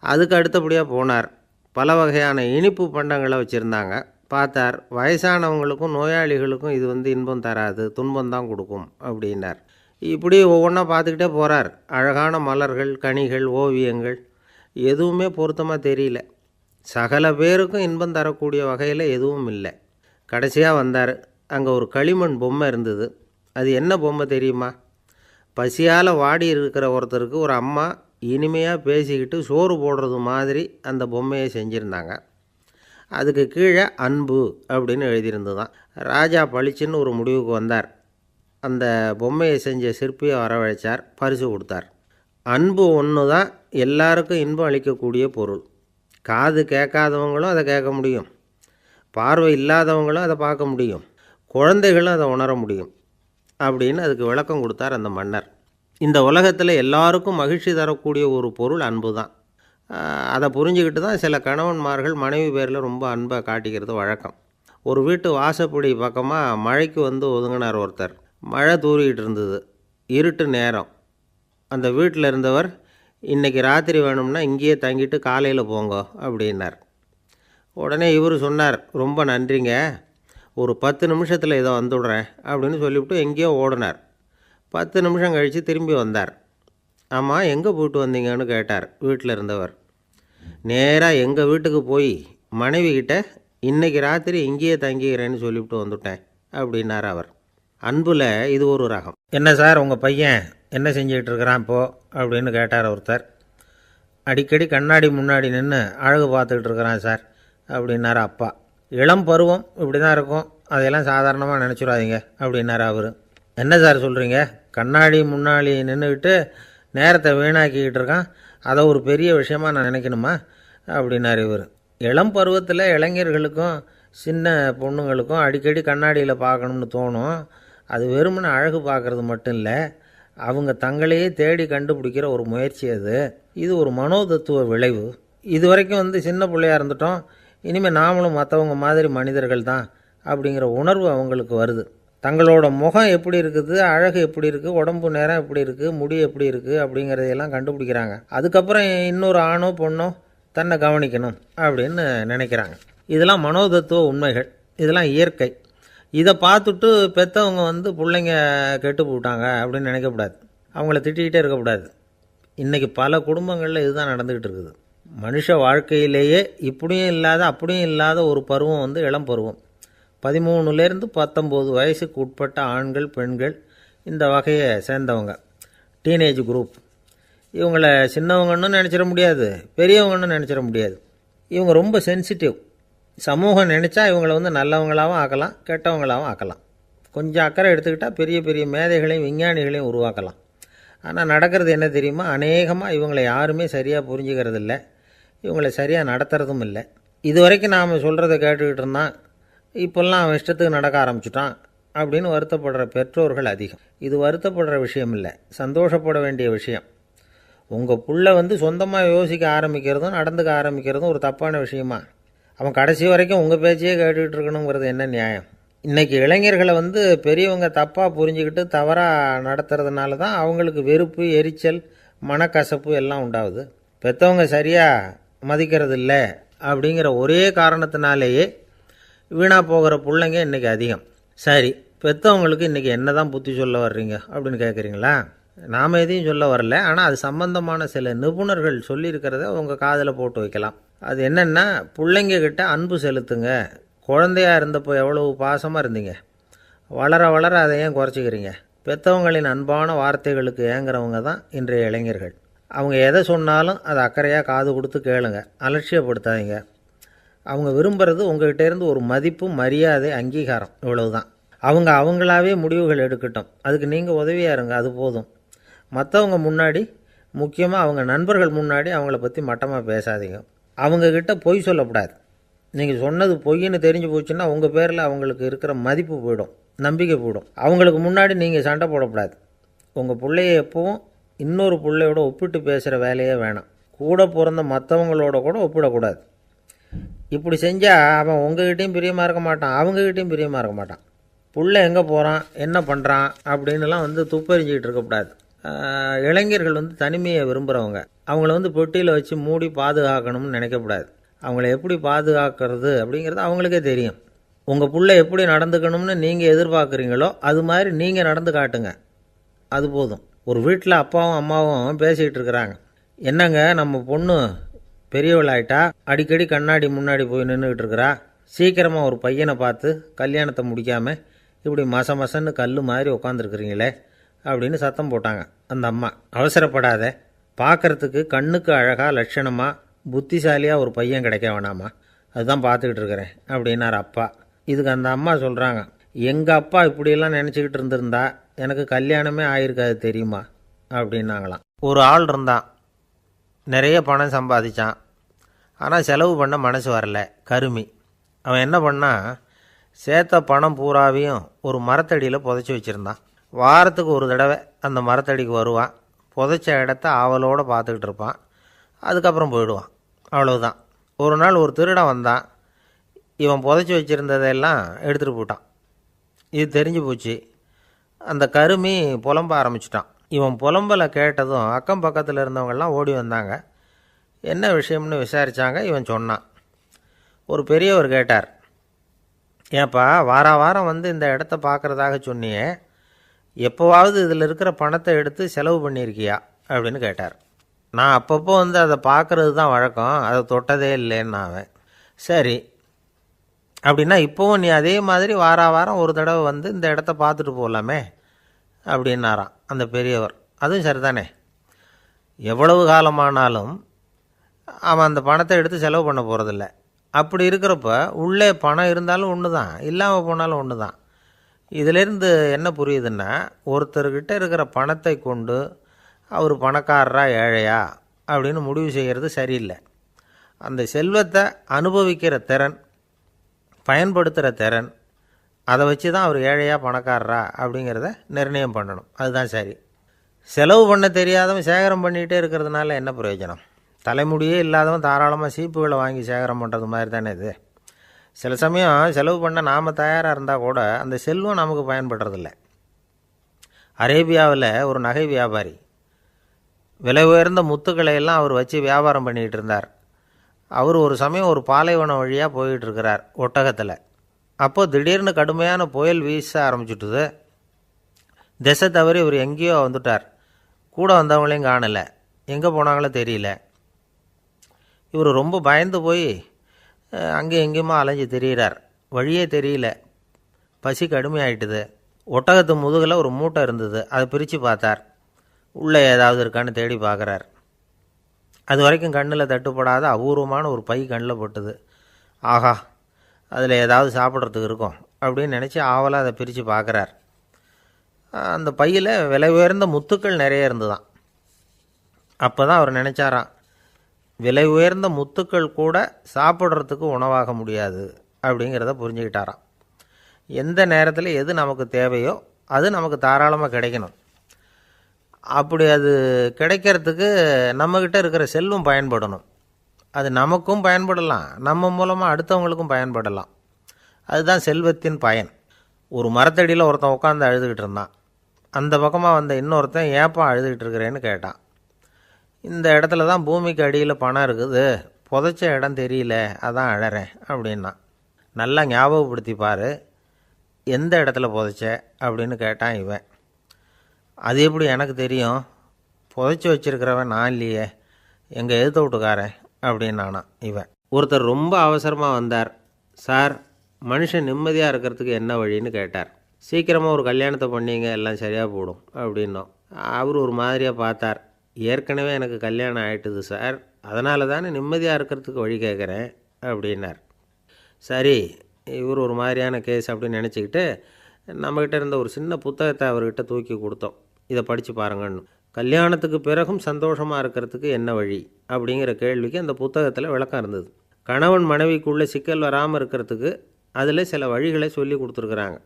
அதுக்கு அடுத்தபடியாக போனார். பல வகையான இனிப்பு பண்டங்களை வச்சுருந்தாங்க. பார்த்தார், வயசானவங்களுக்கும் நோயாளிகளுக்கும் இது இன்பம் தராது, துன்பம் தான் கொடுக்கும் அப்படின்னார். இப்படி ஒவ்வொன்றா பார்த்துக்கிட்டே போகிறார். அழகான மலர்கள், கனிகள், ஓவியங்கள் எதுவுமே பொருத்தமாக தெரியல. சகல பேருக்கும் இன்பம் தரக்கூடிய வகையில் எதுவும் இல்லை. கடைசியாக வந்தார். அங்கே ஒரு களிமண் பொம்மை இருந்தது. அது என்ன பொம்மை தெரியுமா? பசியால் வாடி இருக்கிற ஒருத்தருக்கு ஒரு அம்மா இனிமையாக பேசிக்கிட்டு சோறு போடுறது மாதிரி அந்த பொம்மையை செஞ்சுருந்தாங்க. அதுக்கு கீழே அன்பு அப்படின்னு எழுதியிருந்துதான். ராஜா பளிச்சுன்னு ஒரு முடிவுக்கு வந்தார். அந்த பொம்மையை செஞ்ச சிற்பியை வரவழைச்சார், பரிசு கொடுத்தார். அன்பு ஒன்று தான் எல்லாருக்கும் இன்பம் அளிக்கக்கூடிய பொருள். காது கேட்காதவங்களும் அதை கேட்க முடியும், பார்வை இல்லாதவங்களும் அதை பார்க்க முடியும், குழந்தைகளும் அதை உணர முடியும் அப்படின்னு அதுக்கு விளக்கம் கொடுத்தார் அந்த மன்னர். இந்த உலகத்தில் எல்லாருக்கும் மகிழ்ச்சி தரக்கூடிய ஒரு பொருள் அன்பு தான். அதை புரிஞ்சுக்கிட்டு தான் சில கணவன்மார்கள் மனைவி பேரில் ரொம்ப அன்பை காட்டிக்கிறது வழக்கம். ஒரு வீட்டு வாசப்படி பக்கமாக மழைக்கு ஒதுங்கினார் ஒருத்தர். மழை தூரிக்கிட்டு இருந்தது, இருட்டு நேரம். அந்த வீட்டில் இருந்தவர், இன்றைக்கி ராத்திரி வேணும்னா இங்கேயே தங்கிட்டு காலையில் போங்க அப்படின்னார். உடனே இவர் சொன்னார், ரொம்ப நன்றிங்க, ஒரு 10 நிமிஷத்தில் இதை வந்துவிடுறேன் அப்படின்னு சொல்லிவிட்டு எங்கேயோ ஓடினார். 10 நிமிஷம் கழித்து திரும்பி வந்தார். ஆமாம், எங்கே போயிட்டு வந்தீங்கன்னு கேட்டார் வீட்டில் இருந்தவர். நேராக எங்கள் வீட்டுக்கு போய் மனைவிக்கிட்ட இன்றைக்கி ராத்திரி இங்கேயே தங்கிக்கிறேன்னு சொல்லிவிட்டு வந்துட்டேன் அப்படின்னார் அவர். அன்பில் இது ஒரு ரகம். என்ன சார், உங்கள் பையன் என்ன செஞ்சுக்கிட்டு இருக்கிறான் இப்போது அப்படின்னு கேட்டார் ஒருத்தர். அடிக்கடி கண்ணாடி முன்னாடி நின்று அழகு பார்த்துக்கிட்டு இருக்கிறான் சார் அப்படின்னார் அப்பா. இளம் பருவம் இப்படி தான் இருக்கும், அதையெல்லாம் சாதாரணமாக நினச்சிடாதீங்க அப்படின்னார் அவர். என்ன சார் சொல்கிறீங்க, கண்ணாடி முன்னாடி நின்றுக்கிட்டு நேரத்தை வீணாக்கிக்கிட்டு இருக்கான், அதை ஒரு பெரிய விஷயமாக நான் நினைக்கணுமா அப்படின்னார் இவர். இளம் பருவத்தில் இளைஞர்களுக்கும் சின்ன பொண்ணுங்களுக்கும் அடிக்கடி கண்ணாடியில் பார்க்கணும்னு தோணும். அது வெறுமனே அழகு பார்க்குறது மட்டும் இல்லை, அவங்க தங்களையே தேடி கண்டுபிடிக்கிற ஒரு முயற்சி அது. இது ஒரு மனோதத்துவ விளைவு. இது வரைக்கும் சின்ன பிள்ளையாக இருந்துட்டோம், இனிமேல் நாமளும் மற்றவங்க மாதிரி மனிதர்கள் தான் அப்படிங்கிற உணர்வு அவங்களுக்கு வருது. தங்களோட முகம் எப்படி இருக்குது, அழகு எப்படி இருக்குது, உடம்பு நேரம் எப்படி இருக்குது, முடி எப்படி இருக்குது அப்படிங்கிறதையெல்லாம் கண்டுபிடிக்கிறாங்க. அதுக்கப்புறம் இன்னொரு ஆணோ பொண்ணோ தன்னை கவனிக்கணும் அப்படின்னு நினைக்கிறாங்க. இதெல்லாம் மனோதத்துவ உண்மைகள், இதெல்லாம் இயற்கை. இதை பார்த்துட்டு பெற்றவங்க பிள்ளைங்க கெட்டு போட்டாங்க அப்படின்னு நினைக்கக்கூடாது, அவங்கள திட்டிக்கிட்டே இருக்கக்கூடாது. இன்றைக்கி பல குடும்பங்களில் இதுதான் நடந்துக்கிட்டு இருக்குது. மனுஷ வாழ்க்கையிலேயே இப்படியும் இல்லாத அப்படியும் இல்லாத ஒரு பருவம் இளம் பருவம். 13லேருந்து 19 வயசுக்கு உட்பட்ட ஆண்கள் பெண்கள் இந்த வகையை சேர்ந்தவங்க, டீனேஜ் குரூப். இவங்களை சின்னவங்கன்னு நினச்சிட முடியாது, பெரியவங்கன்னு நினச்சிட முடியாது. இவங்க ரொம்ப சென்சிட்டிவ். சமூகம் நினச்சா இவங்களை நல்லவங்களாகவும் ஆக்கலாம், கெட்டவங்களாகவும் ஆக்கலாம். கொஞ்சம் அக்கறை எடுத்துக்கிட்டால் பெரிய பெரிய மேதைகளையும் விஞ்ஞானிகளையும் உருவாக்கலாம். ஆனால் நடக்கிறது என்ன தெரியுமா, அநேகமாக இவங்களை யாருமே சரியாக புரிஞ்சுக்கிறதில்ல. இவங்களை சரியாக நடத்துறதும் இல்லை. இது வரைக்கும் நாம் சொல்கிறத கேட்டுக்கிட்டு இருந்தான், இப்போல்லாம் அவன் இஷ்டத்துக்கு நடக்க ஆரம்பிச்சிட்டான் அப்படின்னு வருத்தப்படுற பெற்றோர்கள் அதிகம். இது வருத்தப்படுற விஷயம் இல்லை, சந்தோஷப்பட வேண்டிய விஷயம். உங்கள் புள்ள சொந்தமாக யோசிக்க ஆரம்பிக்கிறதும் நடந்துக்க ஆரம்பிக்கிறதும் ஒரு தப்பான விஷயமா? அவன் கடைசி வரைக்கும் உங்கள் பேச்சையே கேட்டுக்கிட்டு இருக்கணுங்கிறது என்ன நியாயம்? இன்றைக்கி இளைஞர்களை பெரியவங்க தப்பாக புரிஞ்சுக்கிட்டு தவறாக நடத்துறதுனால தான் அவங்களுக்கு வெறுப்பு, எரிச்சல், மனக்கசப்பு எல்லாம் உண்டாகுது. பெற்றவங்க சரியாக மதிக்கிறது இல்லை அப்படிங்கிற ஒரே காரணத்தினாலேயே வீணாக போகிற பிள்ளைங்க இன்றைக்கி அதிகம். சரி, பெற்றவங்களுக்கு இன்றைக்கி என்ன தான் புத்தி சொல்ல வர்றீங்க அப்படின்னு கேட்குறீங்களா? நாம் எதையும் சொல்ல வரல, ஆனால் அது சம்பந்தமான சில நிபுணர்கள் சொல்லியிருக்கிறத உங்கள் காதில் போட்டு வைக்கலாம். அது என்னென்னா, பிள்ளைங்க கிட்ட அன்பு செலுத்துங்க. குழந்தையாக இருந்தப்போ எவ்வளவு பாசமாக இருந்தீங்க, வளர வளர அதை ஏன் குறைச்சிக்கிறீங்க? பெற்றவங்களின் அன்பான வார்த்தைகளுக்கு ஏங்குறவங்க தான் இன்றைய இளைஞர்கள். அவங்க எதை சொன்னாலும் அதை அக்கறையாக காது கொடுத்து கேளுங்க, அலட்சியப்படுத்தாதீங்க. அவங்க விரும்புகிறது உங்கள்கிட்டேருந்து ஒரு மதிப்பு, மரியாதை, அங்கீகாரம், இவ்வளவு தான். அவங்க அவங்களாவே முடிவுகள் எடுக்கட்டும், அதுக்கு நீங்கள் உதவியாக இருங்க, அது போதும். மற்றவங்க முன்னாடி, முக்கியமாக அவங்க நண்பர்கள் முன்னாடி அவங்கள பற்றி மட்டமாக பேசாதீங்க. அவங்கக்கிட்ட பொய் சொல்லக்கூடாது. நீங்கள் சொன்னது பொய்ன்னு தெரிஞ்சு போச்சுன்னா உங்கள் பேரில் அவங்களுக்கு இருக்கிற மதிப்பு போயிடும், நம்பிக்கை போயிடும். அவங்களுக்கு முன்னாடி நீங்கள் சண்டை போடக்கூடாது. உங்கள் பிள்ளைய எப்பவும் இன்னொரு பிள்ளையோட ஒப்பிட்டு பேசுகிற வேலையே வேணாம். கூட பிறந்த மற்றவங்களோட கூட ஒப்பிடக்கூடாது. இப்படி செஞ்சால் அவன் உங்ககிட்டையும் பிரியமாக இருக்க மாட்டான், அவங்ககிட்டையும் பிரியமாக இருக்க மாட்டான். புள்ளை எங்கே போகிறான், என்ன பண்ணுறான் அப்படின்லாம் துப்பறிஞ்சிக்கிட்டு இருக்கக்கூடாது. இளைஞர்கள் தனிமையை விரும்புகிறவங்க. அவங்கள பெட்டியில் வச்சு மூடி பாதுகாக்கணும்னு நினைக்கக்கூடாது. அவங்கள எப்படி பாதுகாக்கிறது அப்படிங்கிறது அவங்களுக்கே தெரியும். உங்கள் புள்ளை எப்படி நடந்துக்கணும்னு நீங்கள் எதிர்பார்க்குறீங்களோ அது மாதிரி நீங்கள் நடந்து காட்டுங்க, அது போதும். ஒரு வீட்டில் அப்பாவும் அம்மாவும் பேசிக்கிட்டு இருக்கிறாங்க. என்னங்க, நம்ம பொண்ணு பெரியவளாயிட்டா, அடிக்கடி கண்ணாடி முன்னாடி போய் நின்றுக்கிட்டு இருக்கிறா, சீக்கிரமாக ஒரு பையனை பார்த்து கல்யாணத்தை முடிக்காமல் இப்படி மசன்னு கல் மாதிரி உட்காந்துருக்குறீங்களே அப்படின்னு சத்தம் போட்டாங்க அந்த அம்மா. அவசரப்படாத, பார்க்குறதுக்கு கண்ணுக்கு அழகாக லட்சணமாக புத்திசாலியாக ஒரு பையன் கிடைக்க வேணாமா, அதுதான் பார்த்துக்கிட்டு இருக்கிறேன் அப்படின்னார் அப்பா. இதுக்கு அந்த அம்மா சொல்கிறாங்க, எங்கள் அப்பா இப்படியெல்லாம் நினச்சிக்கிட்டு இருந்திருந்தா எனக்கு கல்யாணமே ஆகிருக்காது தெரியுமா அப்படின்னாங்களாம். ஒரு ஆள் இருந்தான், நிறைய பணம் சம்பாதிச்சான், ஆனால் செலவு பண்ண மனசு வரல, கருமி. அவன் என்ன பண்ணான், சேர்த்த பணம் பூராவையும் ஒரு மரத்தடியில் புதைச்சி வச்சுருந்தான். வாரத்துக்கு ஒரு தடவை அந்த மரத்தடிக்கு வருவான், புதைச்ச இடத்த ஆவலோடு பார்த்துக்கிட்டு இருப்பான், அதுக்கப்புறம் போயிடுவான், அவ்வளவுதான். ஒரு நாள் ஒரு திருடன் வந்தான், இவன் புதைச்சி வச்சுருந்ததெல்லாம் எடுத்துகிட்டு போட்டான். இது தெரிஞ்சு போச்சு. அந்த கருமி புலம்ப ஆரம்பிச்சிட்டான். இவன் புலம்பலை கேட்டதும் அக்கம் பக்கத்தில் இருந்தவங்கெல்லாம் ஓடி வந்தாங்க. என்ன விஷயம்னு விசாரித்தாங்க. இவன் சொன்னான். ஒரு பெரியவர் கேட்டார், ஏன்ப்பா வாரம் இந்த இடத்த பார்க்குறதாக சொன்னியே, எப்போவாவது இதில் இருக்கிற பணத்தை எடுத்து செலவு பண்ணியிருக்கியா அப்படின்னு கேட்டார். நான் அப்பப்போ அதை பார்க்குறது தான் வழக்கம், அதை தொட்டதே இல்லைன்னு அவன். சரி, அப்படின்னா இப்போவும் நீ அதே மாதிரி வாரம் ஒரு தடவை இந்த இடத்த பார்த்துட்டு போகலாமே அப்படின்னாராம் அந்த பெரியவர். அதுவும் சரிதானே, எவ்வளவு காலமானாலும் அவன் அந்த பணத்தை எடுத்து செலவு பண்ண போகிறதில்ல. அப்படி இருக்கிறப்ப உள்ளே பணம் இருந்தாலும் ஒன்று தான், இல்லாமல் போனாலும் ஒன்று தான். இதிலேருந்து என்ன புரியுதுன்னா, ஒருத்தர்கிட்ட இருக்கிற பணத்தை கொண்டு அவர் பணக்காரரா ஏழையா அப்படின்னு முடிவு செய்கிறது சரியில்லை. அந்த செல்வத்தை அனுபவிக்கிற திறன், பயன்படுத்துகிற திறன், அதை வச்சு தான் அவர் ஏழையா பணக்காரரா அப்படிங்கிறத நிர்ணயம் பண்ணணும், அதுதான் சரி. செலவு பண்ண தெரியாதவன் சேகரம் பண்ணிகிட்டே இருக்கிறதுனால என்ன பிரயோஜனம்? தலைமுடியே இல்லாதவன் தாராளமாக சீப்புகளை வாங்கி சேகரம் பண்ணுறது மாதிரி தானே இது. சில சமயம் செலவு பண்ண நாம் தயாராக இருந்தால் கூட அந்த செல்வம் நமக்கு பயன்படுறதில்ல. அரேபியாவில் ஒரு நகை வியாபாரி விலை உயர்ந்த முத்துக்களை எல்லாம் அவர் வச்சு வியாபாரம் பண்ணிகிட்டு இருந்தார். அவர் ஒரு சமயம் ஒரு பாலைவனம் வழியாக போயிட்டுருக்கிறார் ஒட்டகத்தில். அப்போது திடீர்னு கடுமையான புயல் வீச ஆரம்பிச்சுட்டுது. திசை தவறி இவர் எங்கேயோ வந்துட்டார். கூட வந்தவங்களையும் காணலை, எங்கே போனாங்களோ தெரியல. இவர் ரொம்ப பயந்து போய் அங்கே எங்கேயுமா அலைஞ்சு திரியிறார், வழியே தெரியல. பசி கடுமையாயிட்டுது. ஒட்டகத்து முதுகில் ஒரு மூட்டை இருந்தது, அதை பிரித்து பார்த்தார். உள்ளே ஏதாவது இருக்கான்னு தேடி பார்க்குறார். அது வரைக்கும் கண்ணில் தட்டுப்படாத அபூர்வமான ஒரு பை கண்ணில் பட்டுது. ஆஹா, அதில் ஏதாவது சாப்பிட்றதுக்கு இருக்கும் அப்படின்னு நினச்சி ஆவலாக அதை பிரித்து பார்க்குறார். அந்த பையில் விலை உயர்ந்த முத்துக்கள் நிறைய இருந்துதான். அப்போ தான் அவர் நினச்சாராம், விலை உயர்ந்த முத்துக்கள் கூட சாப்பிட்றதுக்கு உணவாக முடியாது அப்படிங்கிறத புரிஞ்சுக்கிட்டாராம். எந்த நேரத்தில் எது நமக்கு தேவையோ அது நமக்கு தாராளமாக கிடைக்கணும். அப்படி அது கிடைக்கிறதுக்கு நம்மக்கிட்ட இருக்கிற செல்வம் பயன்படணும். அது நமக்கும் பயன்படலாம், நம்ம மூலமாக அடுத்தவங்களுக்கும் பயன்படலாம். அதுதான் செல்வத்தின் பயன். ஒரு மரத்தடியில் ஒருத்தன் உட்காந்து அழுதுகிட்டு இருந்தான். அந்த பக்கமாக வந்த இன்னொருத்தன் ஏப்பா அழுதுகிட்டு இருக்கிறேன்னு கேட்டான். இந்த இடத்துல தான் பூமிக்கு அடியில் பணம் இருக்குது, புதைச்ச இடம் தெரியல, அதான் அழறேன் அப்படின்னா. நல்லா ஞாபகப்படுத்தி பாரு, எந்த இடத்துல புதைச்ச அப்படின்னு கேட்டான் இவன். அது எப்படி எனக்கு தெரியும், புதைச்சி வச்சிருக்கிறவன் நான் இல்லையே, எங்கள் எதிர்த்த வீட்டுக்காரன் அப்படின்னானா இவன். ஒருத்தர் ரொம்ப அவசரமாக வந்தார். சார், மனுஷன் நிம்மதியாக இருக்கிறதுக்கு என்ன வழின்னு கேட்டார். சீக்கிரமாக ஒரு கல்யாணத்தை பண்ணிங்க, எல்லாம் சரியாக போடும் அப்படின்னோம். அவர் ஒரு மாதிரியாக பார்த்தார். ஏற்கனவே எனக்கு கல்யாணம் ஆகிட்டுது சார், அதனால தானே நிம்மதியாக இருக்கிறதுக்கு வழி கேட்குறேன் அப்படின்னார். சரி, இவர் ஒரு மாதிரியான கேஸ் அப்படின்னு நினச்சிக்கிட்டு நம்மக்கிட்ட இருந்த ஒரு சின்ன புத்தகத்தை அவர்கிட்ட தூக்கி கொடுத்தோம். இதை படித்து பாருங்கன்னு. கல்யாணத்துக்கு பிறகும் சந்தோஷமாக இருக்கிறதுக்கு என்ன வழி அப்படிங்கிற கேள்விக்கு அந்த புத்தகத்தில் விளக்கம் இருந்தது. கணவன் மனைவிக்குள்ளே சிக்கல் வராமல் இருக்கிறதுக்கு அதில் சில வழிகளை சொல்லி கொடுத்துருக்குறாங்க.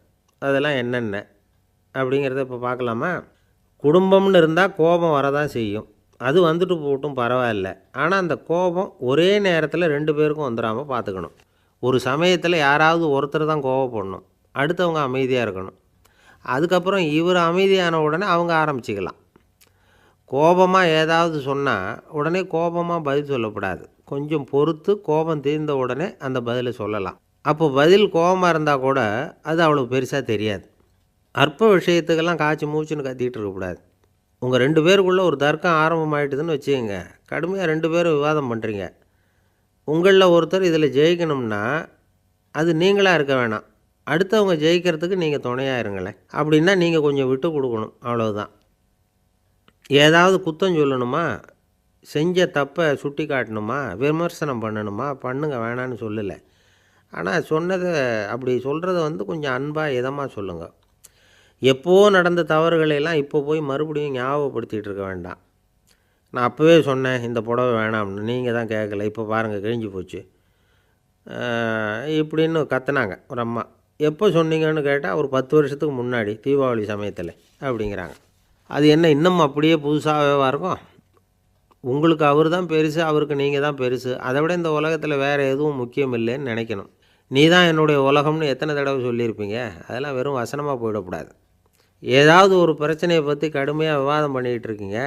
அதெல்லாம் என்னென்ன அப்படிங்கிறத இப்போ பார்க்கலாமா? குடும்பம்னு இருந்தால் கோபம் வரதான் செய்யும். அது வந்துட்டு போகட்டும், பரவாயில்ல. ஆனால் அந்த கோபம் ஒரே நேரத்தில் 2 பேருக்கும் வந்துடாமல் பார்த்துக்கணும். ஒரு சமயத்தில் யாராவது ஒருத்தர் தான் கோபப்படணும், அடுத்தவங்க அமைதியாக இருக்கணும். அதுக்கப்புறம் இவர் அமைதியான உடனே அவங்க ஆரம்பிச்சிக்கலாம். கோபமாக ஏதாவது சொன்னால் உடனே கோபமாக பதில் சொல்லக்கூடாது. கொஞ்சம் பொறுத்து கோபம் தீர்ந்த உடனே அந்த பதிலை சொல்லலாம். அப்போ பதில் கோபமாக இருந்தால் கூட அது அவ்வளோ பெருசாக தெரியாது. அற்ப விஷயத்துக்கெல்லாம் காய்ச்சி மூச்சுன்னு கத்திகிட்டு இருக்கக்கூடாது. உங்கள் 2 பேருக்குள்ளே ஒரு தர்க்கம் ஆரம்பமாயிட்டுதுன்னு வச்சுக்கோங்க. கடுமையாக 2 பேரும் விவாதம் பண்ணுறீங்க. உங்களில் ஒருத்தர் இதில் ஜெயிக்கணும்னா அது நீங்களாக இருக்க வேணாம், அடுத்தவங்க ஜெயிக்கிறதுக்கு நீங்கள் துணையாக இருங்களேன். அப்படின்னா நீங்கள் கொஞ்சம் விட்டு கொடுக்கணும், அவ்வளவுதான். ஏதாவது குத்தம் சொல்லணுமா, செஞ்ச தப்பை சுட்டி காட்டணுமா, விமர்சனம் பண்ணணுமா, பண்ணுங்க, வேணான்னு சொல்லலை. ஆனால் சொன்னதை அப்படி சொல்கிறத கொஞ்சம் அன்பாக இதமாக சொல்லுங்கள். எப்போ நடந்த தவறுகளையெல்லாம் இப்போ போய் மறுபடியும் ஞாபகப்படுத்திகிட்டு இருக்க வேண்டாம். நான் அப்போவே சொன்னேன் இந்த புடவை வேணாம்னு, நீங்கள் தான் கேட்கல, இப்போ பாருங்கள் கிழிஞ்சு போச்சு இப்படின்னு கத்துனாங்க ஒரு அம்மா. எப்போ சொன்னீங்கன்னு கேட்டால் ஒரு 10 வருஷத்துக்கு முன்னாடி தீபாவளி சமயத்தில் அப்படிங்கிறாங்க. அது என்ன இன்னும் அப்படியே புதுசாகவே இருக்கும்? உங்களுக்கு அவர் தான் பெருசு, அவருக்கு நீங்கள் தான் பெருசு. அதை விட இந்த உலகத்தில் வேறு எதுவும் முக்கியம் இல்லைன்னு நினைக்கணும். நீ தான் என்னுடைய உலகம்னு எத்தனை தடவை சொல்லியிருப்பீங்க? அதெல்லாம் வெறும் வசனமாக போயிடக்கூடாது. ஏதாவது ஒரு பிரச்சனையை பற்றி கடுமையாக விவாதம் பண்ணிக்கிட்டு இருக்கீங்க,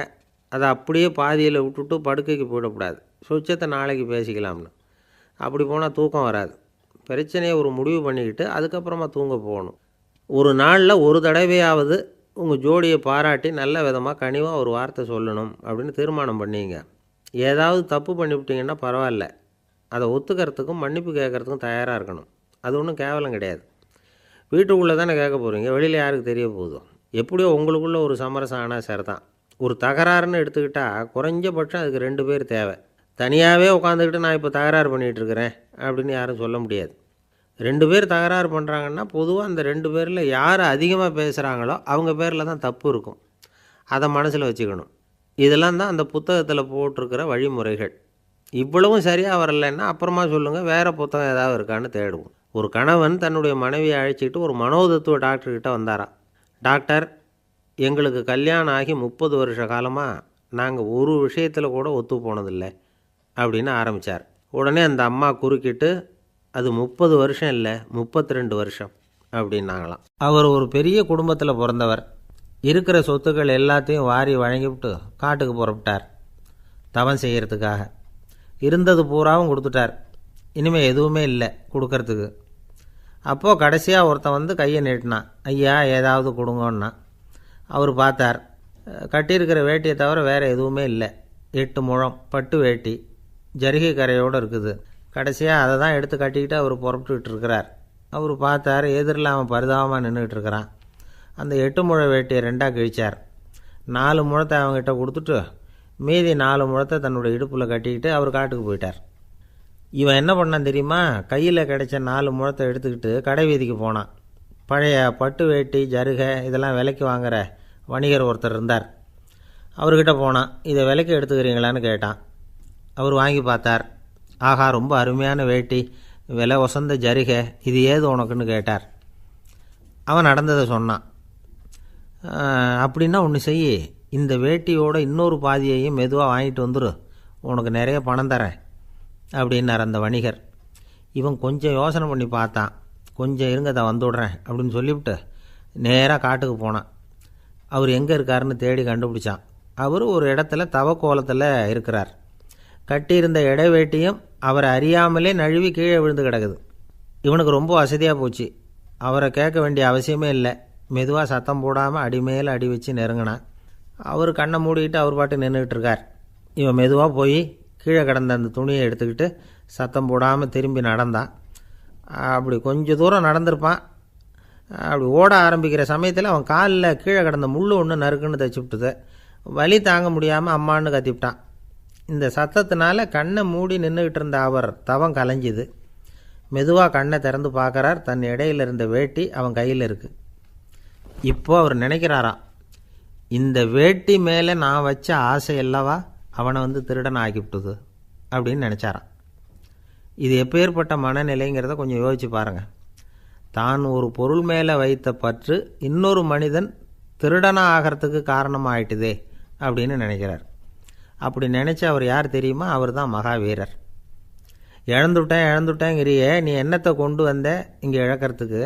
அதை அப்படியே பாதியில் விட்டுட்டு படுக்கைக்கு போயிடக்கூடாது. சொச்சத்தை நாளைக்கு பேசிக்கலாம்னு. அப்படி போனால் தூக்கம் வராது. பிரச்சனையை ஒரு முடிவு பண்ணிக்கிட்டு அதுக்கப்புறமா தூங்க போகணும். ஒரு நாளில் ஒரு தடவையாவது உங்கள் ஜோடியை பாராட்டி நல்ல விதமாக கனிவாக ஒரு வார்த்தை சொல்லணும் அப்படின்னு தீர்மானம் பண்ணிங்க. ஏதாவது தப்பு பண்ணிவிட்டீங்கன்னா பரவாயில்ல, அதை ஒத்துக்கிறதுக்கும் மன்னிப்பு கேட்குறதுக்கும் தயாராக இருக்கணும். அது ஒன்றும் கேவலம் கிடையாது. வீட்டுக்குள்ளே தானே கேட்க போகிறீங்க, வெளியில் யாருக்கு தெரிய போகுதோ? எப்படியோ உங்களுக்குள்ளே ஒரு சமரசம் ஆனால் சரிதான். ஒரு தகராறுன்னு எடுத்துக்கிட்டால் குறைஞ்சபட்சம் அதுக்கு 2 பேர் தேவை. தனியாகவே உட்காந்துக்கிட்டு நான் இப்போ தகராறு பண்ணிகிட்ருக்கிறேன் அப்படின்னு யாரும் சொல்ல முடியாது. 2 பேர் தகராறு பண்ணுறாங்கன்னா பொதுவாக அந்த 2 பேரில் யார் அதிகமாக பேசுகிறாங்களோ அவங்க பேரில் தான் தப்பு இருக்கும். அதை மனசில் வச்சுக்கணும். இதெல்லாம் தான் அந்த புத்தகத்தில் போட்டிருக்கிற வழிமுறைகள். இவ்வளவும் சரியாக வரலைன்னா அப்புறமா சொல்லுங்கள், வேறு புத்தகம் ஏதாவது இருக்கான்னு தேடுவோம். ஒரு கணவன் தன்னுடைய மனைவியை அழைச்சிக்கிட்டு ஒரு மனோதத்துவ டாக்டர்கிட்ட வந்தாராம். டாக்டர், எங்களுக்கு கல்யாணம் ஆகி 30 வருஷ காலமாக நாங்கள் ஒரு விஷயத்தில் கூட ஒத்து போனதில்லை அப்படின்னு ஆரம்பித்தார். உடனே அந்த அம்மா குறுக்கிட்டு, அது 30 வருஷம் இல்லை 32 வருஷம் அப்படின்னாங்களாம். அவர் ஒரு பெரிய குடும்பத்தில் பிறந்தவர். இருக்கிற சொத்துக்கள் எல்லாத்தையும் வாரி வழங்கிவிட்டு காட்டுக்கு புறப்பட்டார் தவம் செய்கிறதுக்காக. இருந்தது பூராவும் கொடுத்துட்டார். இனிமேல் எதுவுமே இல்லை கொடுக்கறதுக்கு. அப்போது கடைசியாக ஒருத்தன் கையை நீட்டினான். ஐயா ஏதாவது கொடுங்கன்னா. அவர் பார்த்தார். கட்டியிருக்கிற வேட்டியை தவிர வேறு எதுவுமே இல்லை. 8 முழம் பட்டு வேட்டி, ஜரிகை கரையோடு இருக்குது. கடைசியாக அதை தான் எடுத்து கட்டிக்கிட்டு அவர் புறப்பட்டுக்கிட்டு இருக்கிறார். அவர் பார்த்தார், எதிரில் அவன் பரிதாபமாக நின்றுக்கிட்டு இருக்கிறான். அந்த 8 முழ வேட்டியை 2ஆக கிழிச்சார். 4 முழத்தை அவங்ககிட்ட கொடுத்துட்டு மீதி 4 முழத்தை தன்னுடைய இடுப்பில் கட்டிக்கிட்டு அவர் காட்டுக்கு போயிட்டார். இவன் என்ன பண்ணான் தெரியுமா? கையில் கிடைச்ச 4 முழத்தை எடுத்துக்கிட்டு கடை வீதிக்கு போனான். பழைய பட்டு வேட்டி ஜருகை இதெல்லாம் விலைக்கு வாங்குகிற வணிகர் ஒருத்தர் இருந்தார். அவர்கிட்ட போனான். இதை விலைக்கு எடுத்துக்கிறீங்களான்னு கேட்டான். அவர் வாங்கி பார்த்தார். ஆகா, ரொம்ப அருமையான வேட்டி, விலை ஒசந்த ஜரிகை, இது ஏது உனக்குன்னு கேட்டார். அவன் நடந்ததை சொன்னான். அப்படின்னா ஒன்று செய், இந்த வேட்டியோட இன்னொரு பாதியையும் மெதுவாக வாங்கிட்டு வந்துரு, உனக்கு நிறைய பணம் தரேன் அப்படின்னார் அந்த வணிகர். இவன் கொஞ்சம் யோசனை பண்ணி பார்த்தான். கொஞ்சம் இருங்க, தான் வந்துவிடுறேன் அப்படின்னு சொல்லிவிட்டு நேராக காட்டுக்கு போனான். அவர் எங்கே இருக்காருன்னு தேடி கண்டுபிடிச்சான். அவர் ஒரு இடத்துல தவக்கோலத்தில் இருக்கிறார். கட்டியிருந்த இடைவேட்டியும் அவரை அறியாமலே நழுவி கீழே விழுந்து கிடக்குது. இவனுக்கு ரொம்ப வசதியாக போச்சு. அவரை கேட்க வேண்டிய அவசியமே இல்லை. மெதுவாக சத்தம் போடாமல் அடிமேல் அடி வச்சு நெருங்கினான். அவர் கண்ணை மூடிக்கிட்டு அவர் பாட்டு நின்றுக்கிட்டு இருக்கார். இவன் மெதுவாக போய் கீழே கிடந்த அந்த துணியை எடுத்துக்கிட்டு சத்தம் போடாமல் திரும்பி நடந்தான். அப்படி கொஞ்சம் தூரம் நடந்திருப்பான். அப்படி ஓட ஆரம்பிக்கிற சமயத்தில் அவன் காலில் கீழே கிடந்த முள் ஒன்று நறுக்குன்னு தைச்சி விட்டுது. வலி தாங்க முடியாமல் அம்மான்னு கத்திவிட்டான். இந்த சத்தத்தினால கண்ணை மூடி நின்றுக்கிட்டு இருந்த அவர் தவம் கலைஞ்சிது. மெதுவாக கண்ணை திறந்து பார்க்குறார். தன் இடையில் இருந்த வேட்டி அவன் கையில் இருக்குது. இப்போது அவர் நினைக்கிறாராம், இந்த வேட்டி மேலே நான் வச்ச ஆசை அல்லவா அவனை திருடன் ஆக்கிவிட்டுது அப்படின்னு நினச்சாரான். இது எப்பேற்பட்ட மனநிலைங்கிறத கொஞ்சம் யோசிச்சு பாருங்கள். தான் ஒரு பொருள் மேலே வைத்த பற்று இன்னொரு மனிதன் திருடனாக ஆகிறதுக்கு காரணமாக ஆயிட்டுதே அப்படின்னு நினைக்கிறார். அப்படி நினச்ச அவர் யார் தெரியுமா? அவர் தான் மகாவீரர். இழந்துட்டேங்கிறியே, நீ என்னத்தை கொண்டு வந்த இங்கே இழக்கிறதுக்கு?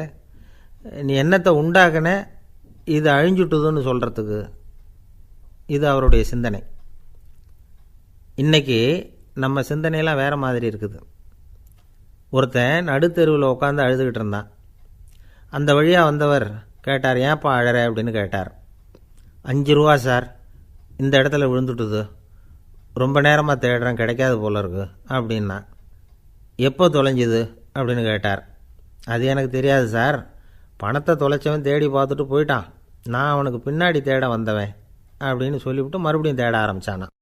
நீ என்னத்தை உண்டாக்குன இது அழிஞ்சுட்டுதுன்னு சொல்கிறதுக்கு? இது அவருடைய சிந்தனை. இன்றைக்கி நம்ம சிந்தனையெல்லாம் வேறு மாதிரி இருக்குது. ஒருத்தன் நடுத்தெருவில் உட்காந்து அழுதுகிட்டு இருந்தான். அந்த வழியாக வந்தவர் கேட்டார், ஏன்ப்பா அழற அப்படின்னு கேட்டார். 5 ரூபா சார், இந்த இடத்துல விழுந்துட்டுது, ரொம்ப நேரமாக தேடுறேன், கிடைக்காது போல இருக்கு அப்படின்னா. எப்போ தொலைஞ்சுது அப்படின்னு கேட்டார். அது எனக்கு தெரியாது சார், பணத்தை தொலைச்சவன் தேடி பார்த்துட்டு போயிட்டான், நான் அவனுக்கு பின்னாடி தேட வந்தவன் அப்படின்னு சொல்லிவிட்டு மறுபடியும் தேட ஆரம்பித்தானான்.